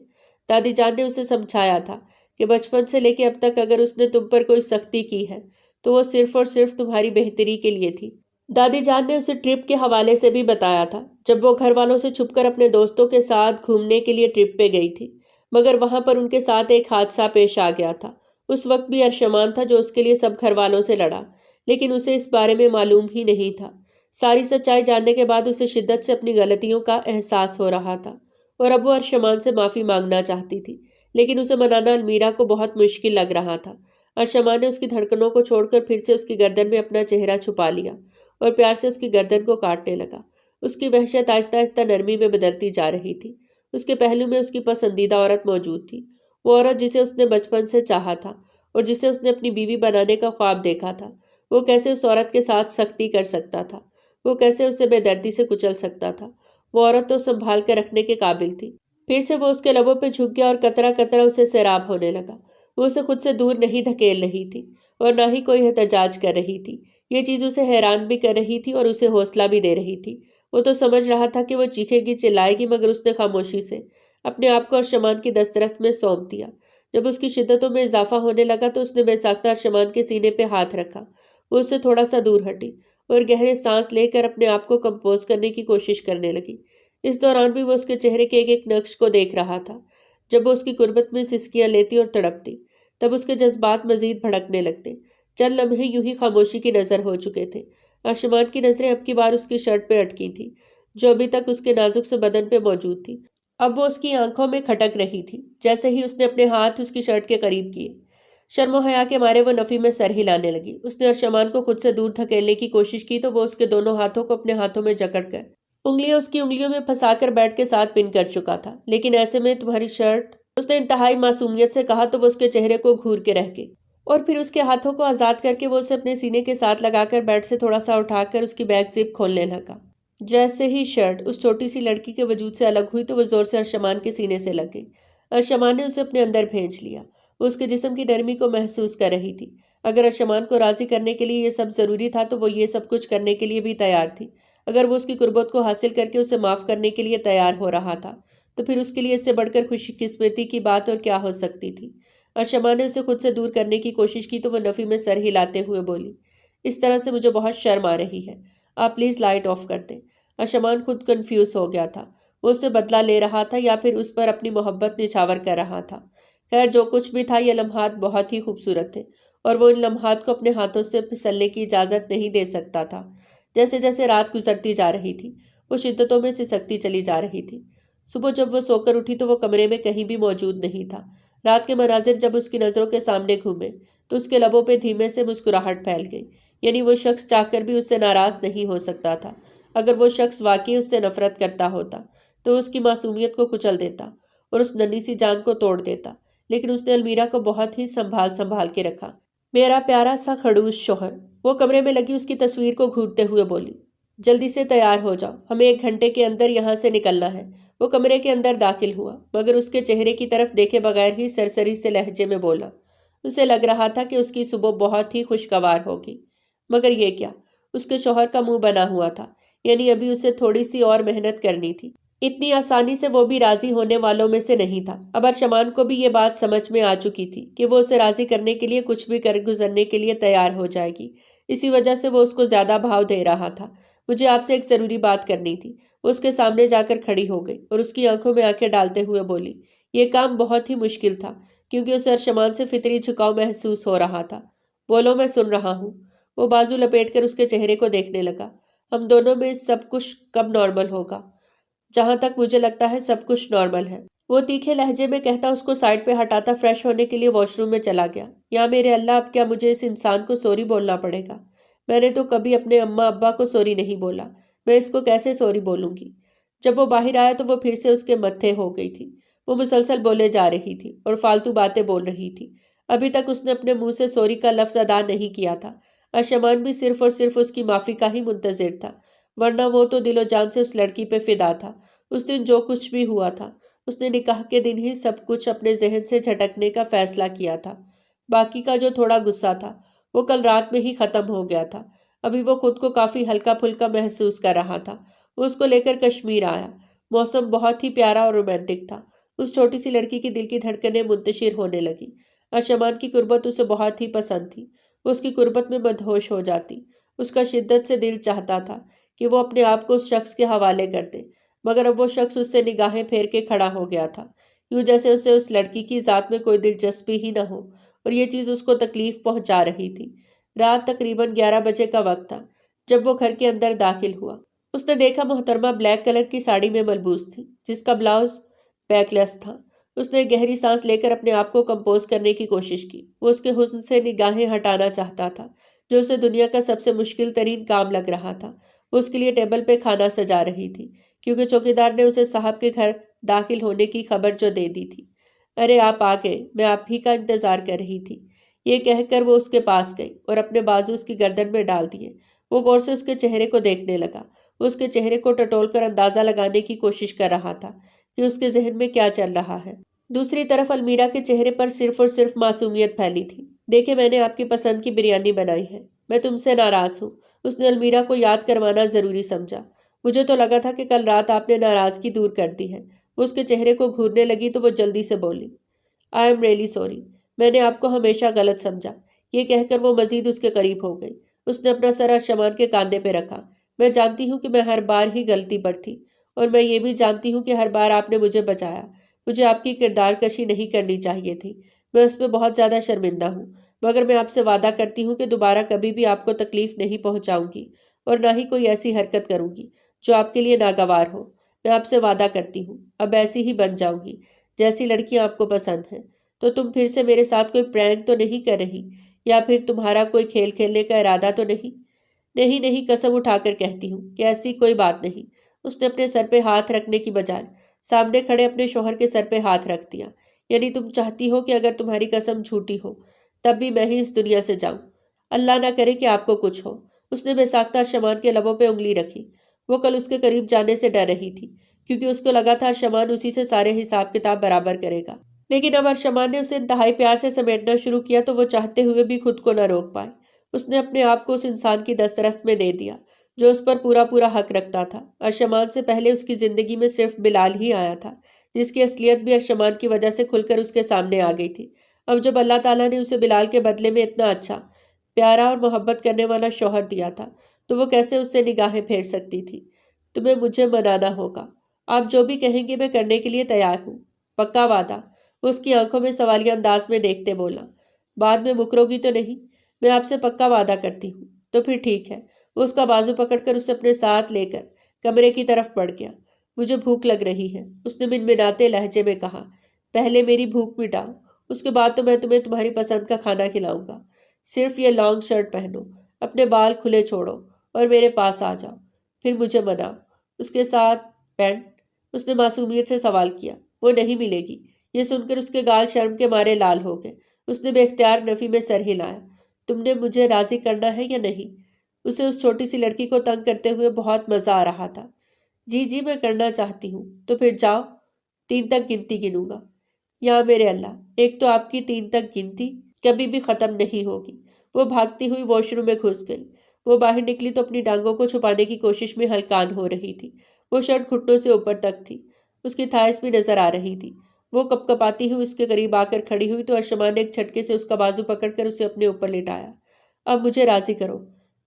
دادی جان نے اسے سمجھایا تھا کہ بچپن سے لے کے اب تک اگر اس نے تم پر کوئی سختی کی ہے تو وہ صرف اور صرف تمہاری بہتری کے لیے تھی۔ دادی جان نے اسے ٹرپ کے حوالے سے بھی بتایا تھا، جب وہ گھر والوں سے چھپ کر اپنے دوستوں کے ساتھ گھومنے کے لیے ٹرپ پہ گئی تھی، مگر وہاں پر ان کے ساتھ ایک حادثہ پیش آ گیا تھا۔ اس وقت بھی ارشمان تھا جو اس کے لیے سب گھر والوں سے لڑا، لیکن اسے اس بارے میں معلوم ہی نہیں تھا۔ ساری سچائی جاننے کے بعد اسے شدت سے اپنی غلطیوں کا احساس ہو رہا تھا اور اب وہ ارشمان سے معافی مانگنا چاہتی تھی، لیکن اسے منانا المیرا کو بہت مشکل لگ رہا تھا۔ ارشمان نے اس کی دھڑکنوں کو چھوڑ کر پھر سے اس کی گردن میں اپنا چہرہ چھپا لیا اور پیار سے اس کی گردن کو کاٹنے لگا۔ اس کی وحشت آہستہ آہستہ نرمی میں بدلتی جا رہی تھی۔ اس کے پہلو میں اس کی پسندیدہ عورت موجود تھی، وہ عورت جسے اس نے بچپن سے چاہا تھا اور جسے اس نے اپنی بیوی بنانے کا خواب دیکھا تھا۔ وہ کیسے اس عورت کے ساتھ سختی کر سکتا تھا؟ وہ کیسے اسے بے دردی سے کچل سکتا تھا؟ وہ عورت تو سنبھال کر رکھنے کے قابل تھی۔ پھر سے وہ اس کے لبوں پہ جھک گیا اور قطرہ قطرہ اسے سیراب ہونے لگا۔ وہ اسے خود سے دور نہیں دھکیل رہی تھی اور نہ ہی کوئی احتجاج کر رہی تھی۔ یہ چیز اسے حیران بھی کر رہی تھی اور اسے حوصلہ بھی دے رہی تھی۔ وہ تو سمجھ رہا تھا کہ وہ چیخے گی، چلائے گی، مگر اس نے خاموشی سے اپنے آپ کو ارشمان کی دسترس میں سونپ دیا۔ جب اس کی شدتوں میں اضافہ ہونے لگا تو اس نے بے ساختہ ارشمان کے سینے پہ ہاتھ رکھا۔ وہ اس سے تھوڑا سا دور ہٹی اور گہرے سانس لے کر اپنے آپ کو کمپوز کرنے کی کوشش کرنے لگی۔ اس دوران بھی وہ اس کے چہرے کے ایک ایک نقش کو دیکھ رہا تھا۔ جب وہ اس کی قربت میں سسکیاں لیتی اور تڑپتی تب اس کے جذبات مزید بھڑکنے لگتے۔ چند لمحے یوں ہی خاموشی کی نظر ہو چکے تھے۔ ارشمان کی نظریں اب کی بار اس کی شرٹ پہ اٹکی تھی جو ابھی تک اس کے نازک سے بدن پہ موجود تھی۔ اب وہ اس کی آنکھوں میں کھٹک رہی تھی جیسے ہی اس نے اپنے ہاتھ اس کی شرٹ کے قریب کیے۔ شرم و حیا کے مارے وہ نفی میں سر ہلانے لگی۔ اس نے ارشمان کو خود سے دور دھکیلنے کی کوشش کی تو وہ اس کے دونوں ہاتھوں کو اپنے ہاتھوں میں جکڑ کر انگلیاں اس کی انگلیوں میں پھنسا کر بیٹ کے ساتھ پن کر چکا تھا۔ لیکن ایسے میں تمہاری شرٹ، اس نے انتہائی معصومیت سے کہا تو وہ اس کے چہرے کو گھور کے رہ گئی اور پھر اس کے ہاتھوں کو آزاد کر کے وہ اسے اپنے سینے کے ساتھ لگا کر بیٹ سے تھوڑا سا اٹھا کر اس کی بیک زپ کھولنے لگا۔ جیسے ہی شرٹ اس چھوٹی سی لڑکی کے وجود سے الگ ہوئی تو وہ زور سے ارشمان کے سینے سے لگ گئی۔ ارشمان نے اسے اپنے اندر بھینچ لیا۔ وہ اس کے جسم کی نرمی کو محسوس کر رہی تھی۔ اگر ارشمان کو راضی کرنے کے لیے یہ سب ضروری تھا تو وہ یہ سب کچھ کرنے کے لیے بھی تیار تھی۔ اگر وہ اس کی قربت کو حاصل کر کے اسے معاف کرنے کے لیے تیار ہو رہا تھا تو پھر اس کے لیے اس سے بڑھ کر خوش قسمتی کی بات اور کیا ہو سکتی تھی؟ ارشمان نے اسے خود سے دور کرنے کی کوشش کی تو وہ نفی میں سر ہلاتے ہوئے بولی، اس طرح سے مجھے بہت شرم آ رہی ہے، آپ پلیز لائٹ آف کر دیں۔ ارشمان خود کنفیوز ہو گیا تھا، وہ اس سے بدلہ لے رہا تھا یا پھر اس پر اپنی محبت نچھاور کر رہا تھا۔ خیر جو کچھ بھی تھا، یہ لمحات بہت ہی خوبصورت تھے اور وہ ان لمحات کو اپنے ہاتھوں سے پھسلنے کی اجازت نہیں دے سکتا تھا۔ جیسے جیسے رات گزرتی جا رہی تھی وہ شدتوں میں سسکتی چلی جا رہی تھی۔ صبح جب وہ سو کر اٹھی تو وہ کمرے میں کہیں بھی موجود نہیں تھا۔ رات کے مناظر جب اس کی نظروں کے سامنے گھومے تو اس کے لبوں پہ دھیمے سے مسکراہٹ پھیل گئی، یعنی وہ شخص چاہ کر بھی اس سے ناراض نہیں ہو سکتا تھا۔ اگر وہ شخص واقعی اس سے نفرت کرتا ہوتا تو اس کی معصومیت کو کچل دیتا اور اس ننھی سی جان کو توڑ دیتا، لیکن اس نے المیرا کو بہت ہی سنبھال کے رکھا۔ میرا پیارا سا خڑوس شوہر، وہ کمرے میں لگی اس کی تصویر کو گھورتے ہوئے بولی، جلدی سے تیار ہو جاؤ، ہمیں 1 گھنٹے کے اندر یہاں سے نکلنا ہے۔ وہ کمرے کے اندر داخل ہوا مگر اس کے چہرے کی طرف دیکھے بغیر ہی سرسری سے لہجے میں بولا۔ اسے لگ رہا تھا کہ اس کی صبح بہت ہی خوشگوار ہوگی، مگر یہ کیا، اس کے شوہر کا منہ بنا ہوا تھا، یعنی ابھی اسے تھوڑی سی اور محنت کرنی تھی۔ اتنی آسانی سے وہ بھی راضی ہونے والوں میں سے نہیں تھا۔ اب ارشمان کو بھی یہ بات سمجھ میں آ چکی تھی کہ وہ اسے راضی کرنے کے لیے کچھ بھی کر گزرنے کے لیے تیار ہو جائے گی، اسی وجہ سے وہ اس کو زیادہ بھاؤ دے رہا تھا۔ مجھے آپ سے ایک ضروری بات کرنی تھی۔ وہ اس کے سامنے جا کر کھڑی ہو گئی اور اس کی آنکھوں میں آنکھیں ڈالتے ہوئے بولی۔ یہ کام بہت ہی مشکل تھا کیونکہ اسے ارشمان سے فطری جھکاؤ محسوس ہو رہا تھا۔ بولو، میں سن رہا ہوں۔ وہ بازو لپیٹ کر اس کے چہرے کو دیکھنے لگا۔ ہم دونوں میں سب کچھ کب نارمل ہوگا؟ جہاں تک مجھے لگتا ہے سب کچھ نارمل ہے، وہ تیکھے لہجے میں کہتا اس کو سائڈ پہ ہٹاتا فریش ہونے کے لیے واش روم میں چلا گیا۔ یا میرے اللہ، اب کیا مجھے اس انسان کو سوری بولنا پڑے گا؟ میں نے تو کبھی اپنے اماں ابا کو سوری نہیں بولا، میں اس کو کیسے سوری بولوں گی؟ جب وہ باہر آیا تو وہ پھر سے اس کے متھے ہو گئی تھی۔ وہ مسلسل بولے جا رہی تھی اور فالتو باتیں بول رہی تھی۔ ابھی تک اس نے اپنے منہ سے سوری کا لفظ ادا نہیں کیا تھا۔ ارشمان بھی صرف اور صرف اس کی معافی کا ہی منتظر تھا، ورنہ وہ تو دل و جان سے اس لڑکی پہ فدا تھا۔ اس دن جو کچھ بھی ہوا تھا، اس نے نکاح کے دن ہی سب کچھ اپنے ذہن سے جھٹکنے کا فیصلہ کیا تھا۔ باقی کا جو تھوڑا غصہ تھا وہ کل رات میں ہی ختم ہو گیا تھا۔ ابھی وہ خود کو کافی ہلکا پھلکا محسوس کر رہا تھا۔ وہ اس کو لے کر کشمیر آیا۔ موسم بہت ہی پیارا اور رومانٹک تھا۔ اس چھوٹی سی لڑکی کی دل کی دھڑکنیں منتشر ہونے لگی۔ ارشمان کی قربت اسے بہت ہی پسند تھی۔ وہ اس کی قربت میں مدہوش ہو جاتی۔ اس کا شدت سے دل چاہتا تھا کہ وہ اپنے آپ کو اس شخص کے حوالے کر دے، مگر اب وہ شخص اس سے نگاہیں پھیر کے کھڑا ہو گیا تھا، یوں جیسے اسے اس لڑکی کی ذات میں کوئی دلچسپی ہی نہ ہو، اور یہ چیز اس کو تکلیف پہنچا رہی تھی۔ رات تقریباً 11 بجے کا وقت تھا جب وہ گھر کے اندر داخل ہوا۔ اس نے دیکھا محترمہ بلیک کلر کی ساڑی میں ملبوس تھی، جس کا بلاؤز بیک لیس تھا۔ اس نے گہری سانس لے کر اپنے آپ کو کمپوز کرنے کی کوشش کی۔ وہ اس کے حسن سے نگاہیں ہٹانا چاہتا تھا، جو اسے دنیا کا سب سے مشکل ترین کام لگ رہا تھا۔ وہ اس کے لیے ٹیبل پہ کھانا سجا رہی تھی، کیونکہ چوکیدار نے اسے صاحب کے گھر داخل ہونے کی خبر جو دے دی تھی۔ ارے آپ آ گئے، میں آپ ہی کا انتظار کر رہی تھی۔ یہ کہہ کر وہ اس کے پاس گئی اور اپنے بازو اس کی گردن میں ڈال دیے۔ وہ غور سے اس کے چہرے کو دیکھنے لگا۔ وہ اس کے چہرے کو ٹٹول کر اندازہ لگانے کی کوشش کر رہا تھا کہ اس کے ذہن میں کیا چل رہا ہے۔ دوسری طرف المیرا کے چہرے پر صرف اور صرف معصومیت پھیلی تھی۔ دیکھیں، میں نے آپ کی پسند کی بریانی بنائی ہے، میں تم سے ناراض ہوں۔ اس نے المیرا کو یاد کروانا ضروری سمجھا۔ مجھے تو لگا تھا کہ کل رات آپ نے ناراضگی دور کر دی ہے۔ وہ اس کے چہرے کو گھورنے لگی تو وہ جلدی سے بولی، آئی ایم ریئلی سوری، میں نے آپ کو ہمیشہ غلط سمجھا۔ یہ کہہ کر وہ مزید اس کے قریب ہو گئی۔ اس نے اپنا سر ارشمان کے کاندھے پہ رکھا۔ میں جانتی ہوں کہ میں ہر بار ہی غلطی پر تھی، اور میں یہ بھی جانتی ہوں کہ ہر بار آپ نے مجھے بچایا۔ مجھے آپ کی کردار کشی نہیں کرنی چاہیے تھی، میں اس پہ بہت زیادہ شرمندہ ہوں، مگر میں آپ سے وعدہ کرتی ہوں کہ دوبارہ کبھی بھی آپ کو تکلیف نہیں پہنچاؤں گی، اور نہ ہی کوئی ایسی حرکت کروں گی جو آپ کے لیے ناگوار ہو۔ میں آپ سے وعدہ کرتی ہوں، اب ایسی ہی بن جاؤں گی جیسی لڑکیاں آپ کو پسند ہیں۔ تو تم پھر سے میرے ساتھ کوئی پرینک تو نہیں کر رہی، یا پھر تمہارا کوئی کھیل کھیلنے کا ارادہ تو نہیں؟ نہیں نہیں، قسم اٹھا کر کہتی ہوں کہ ایسی کوئی بات نہیں۔ اس نے اپنے سر پہ ہاتھ رکھنے کی بجائے سامنے کھڑے اپنے شوہر کے سر پہ ہاتھ رکھ دیا۔ یعنی تم چاہتی ہو کہ اگر تمہاری قسم جھوٹی ہو تب بھی میں ہی اس دنیا سے جاؤں؟ اللہ نہ کرے کہ آپ کو کچھ ہو۔ اس نے بے ساختہ ارشمان کے لبوں پہ انگلی رکھی۔ وہ کل اس کے قریب جانے سے ڈر رہی تھی، کیونکہ اس کو لگا تھا ارشمان اسی سے سارے حساب کتاب برابر کرے گا، لیکن اب ارشمان نے اسے انتہائی پیار سے سمیٹنا شروع کیا تو وہ چاہتے ہوئے بھی خود کو نہ روک پائے۔ اس نے اپنے آپ کو اس انسان کی دسترس میں دے دیا جو اس پر پورا پورا حق رکھتا تھا۔ ارشمان سے پہلے اس کی زندگی میں صرف بلال ہی آیا تھا، جس کی اصلیت بھی ارشمان کی وجہ سے کھل کر اس کے سامنے آ گئی تھی۔ اب جب اللہ تعالیٰ نے اسے بلال کے بدلے میں اتنا اچھا، پیارا اور محبت کرنے والا شوہر دیا تھا تو وہ کیسے اس سے نگاہیں پھیر سکتی تھی؟ تمہیں مجھے منانا ہوگا، آپ جو بھی کہیں گے میں کرنے کے لیے تیار ہوں، پکا وعدہ؟ وہ اس کی آنکھوں میں سوالیہ انداز میں دیکھتے بولا۔ بعد میں مکرو گی تو نہیں؟ میں آپ سے پکا وعدہ کرتی ہوں۔ تو پھر ٹھیک ہے۔ وہ اس کا بازو پکڑ کر اسے اپنے ساتھ لے کر کمرے کی طرف بڑھ گیا۔ مجھے بھوک لگ رہی ہے، اس نے منمناتے لہجے میں کہا۔ پہلے میری بھوک مٹاؤ، اس کے بعد تو میں تمہیں تمہاری پسند کا کھانا کھلاؤں گا۔ صرف یہ لانگ شرٹ پہنو، اپنے بال کھلے چھوڑو اور میرے پاس آ جاؤ، پھر مجھے مناؤ۔ اس کے ساتھ پینٹ؟ اس نے معصومیت سے سوال کیا۔ وہ نہیں ملے گی۔ یہ سن کر اس کے گال شرم کے مارے لال ہو گئے۔ اس نے بے اختیار نفی میں سر ہلایا۔ تم نے مجھے راضی کرنا ہے یا نہیں؟ اسے اس چھوٹی سی لڑکی کو تنگ کرتے ہوئے بہت مزہ آ رہا تھا۔ جی جی، میں کرنا چاہتی ہوں۔ تو پھر جاؤ، 3 تک گنتی گنوں گا۔ یا میرے اللہ، ایک تو آپ کی 3 تک گنتی کبھی بھی ختم نہیں ہوگی۔ وہ بھاگتی ہوئی واش روم میں گھس گئی۔ وہ باہر نکلی تو اپنی ٹانگوں کو چھپانے کی کوشش میں ہلکان ہو رہی تھی۔ وہ شرٹ گھٹنوں سے اوپر تک تھی، اس کی تھائس بھی نظر آ رہی تھی۔ وہ کپ کپاتی ہوئی اس کے قریب آ کر کھڑی ہوئی تو ارشمان نے ایک جھٹکے سے اس کا بازو پکڑ کر اسے اپنے اوپر لٹایا۔ اب مجھے راضی کرو۔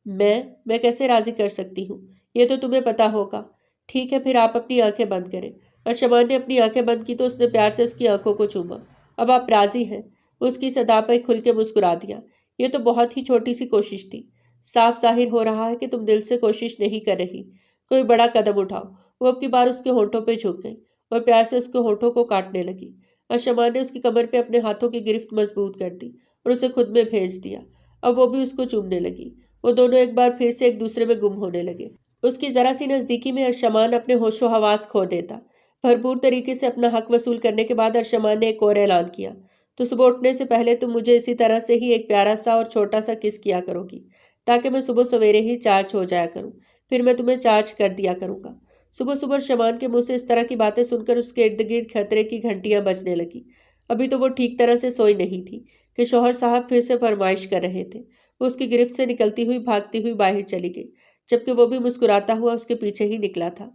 میں کیسے راضی کر سکتی ہوں؟ یہ تو تمہیں پتا ہوگا۔ ٹھیک ہے، پھر آپ اپنی آنکھیں بند کریں۔ ارشمان نے اپنی آنکھیں بند کی تو اس نے پیار سے اس کی آنکھوں کو چوما۔ اب آپ راضی ہیں؟ وہ اس کی صدا پر کھل کے مسکرا دیا۔ یہ تو بہت ہی چھوٹی سی کوشش تھی۔ صاف ظاہر ہو رہا ہے کہ تم دل سے کوشش نہیں کر رہی۔ کوئی بڑا قدم اٹھاؤ۔ وہ اب کی بار اس کے ہونٹوں پہ جھک گئی اور پیار سے اس کے ہونٹوں کو کاٹنے لگی۔ ارشمان نے اس کی کمر پہ اپنے ہاتھوں کی گرفت مضبوط کر دی اور اسے خود میں بھیج دیا۔ اب وہ بھی اس کو چومنے لگی۔ وہ دونوں ایک بار پھر سے ایک دوسرے میں گم ہونے لگے۔ اس کی ذرا سی نزدیکی میں ارشمان اپنے ہوش و حواس کھو دیتا۔ بھرپور طریقے سے اپنا حق وصول کرنے کے بعد ارشمان نے ایک اور اعلان کیا۔ تو صبح اٹھنے سے پہلے تم مجھے اسی طرح سے ہی ایک پیارا سا اور چھوٹا سا کس کیا کرو گی، تاکہ میں صبح سویرے ہی چارج ہو جایا کروں، پھر میں تمہیں چارج کر دیا کروں گا۔ صبح صبح ارشمان کے منہ سے اس طرح کی باتیں سن کر اس کے ارد گرد خطرے کی گھنٹیاں بجنے لگی۔ ابھی تو وہ ٹھیک طرح سے سوئی نہیں تھی کہ شوہر صاحب پھر سے فرمائش کر رہے تھے۔ وہ اس کی گرفت سے نکلتی ہوئی بھاگتی ہوئی باہر چلی گئی، جبکہ وہ بھی مسکراتا ہوا اس کے پیچھے ہی نکلا تھا۔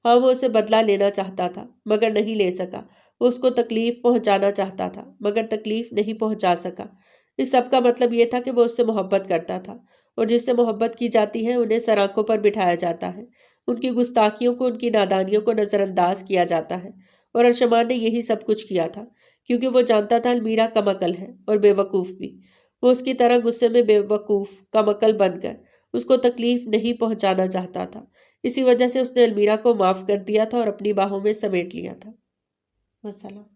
ہاں، وہ اسے بدلہ لینا چاہتا تھا مگر نہیں لے سکا۔ وہ اس کو تکلیف پہنچانا چاہتا تھا مگر تکلیف نہیں پہنچا سکا۔ اس سب کا مطلب یہ تھا کہ وہ اس سے محبت کرتا تھا، اور جس سے محبت کی جاتی ہے انہیں سر آنکھوں پر بٹھایا جاتا ہے، ان کی گستاخیوں کو، ان کی نادانیوں کو نظر انداز کیا جاتا ہے۔ اور ارشمان نے یہی سب کچھ کیا تھا، کیونکہ وہ جانتا تھا المیرا کم عقل ہے اور بے وقوف بھی۔ وہ اس کی طرح غصے میں بے وقوف، کم عقل بن کر اس کو تکلیف نہیں پہنچانا چاہتا تھا۔ اسی وجہ سے اس نے المیرا کو معاف کر دیا تھا اور اپنی باہوں میں سمیٹ لیا تھا۔ والسلام۔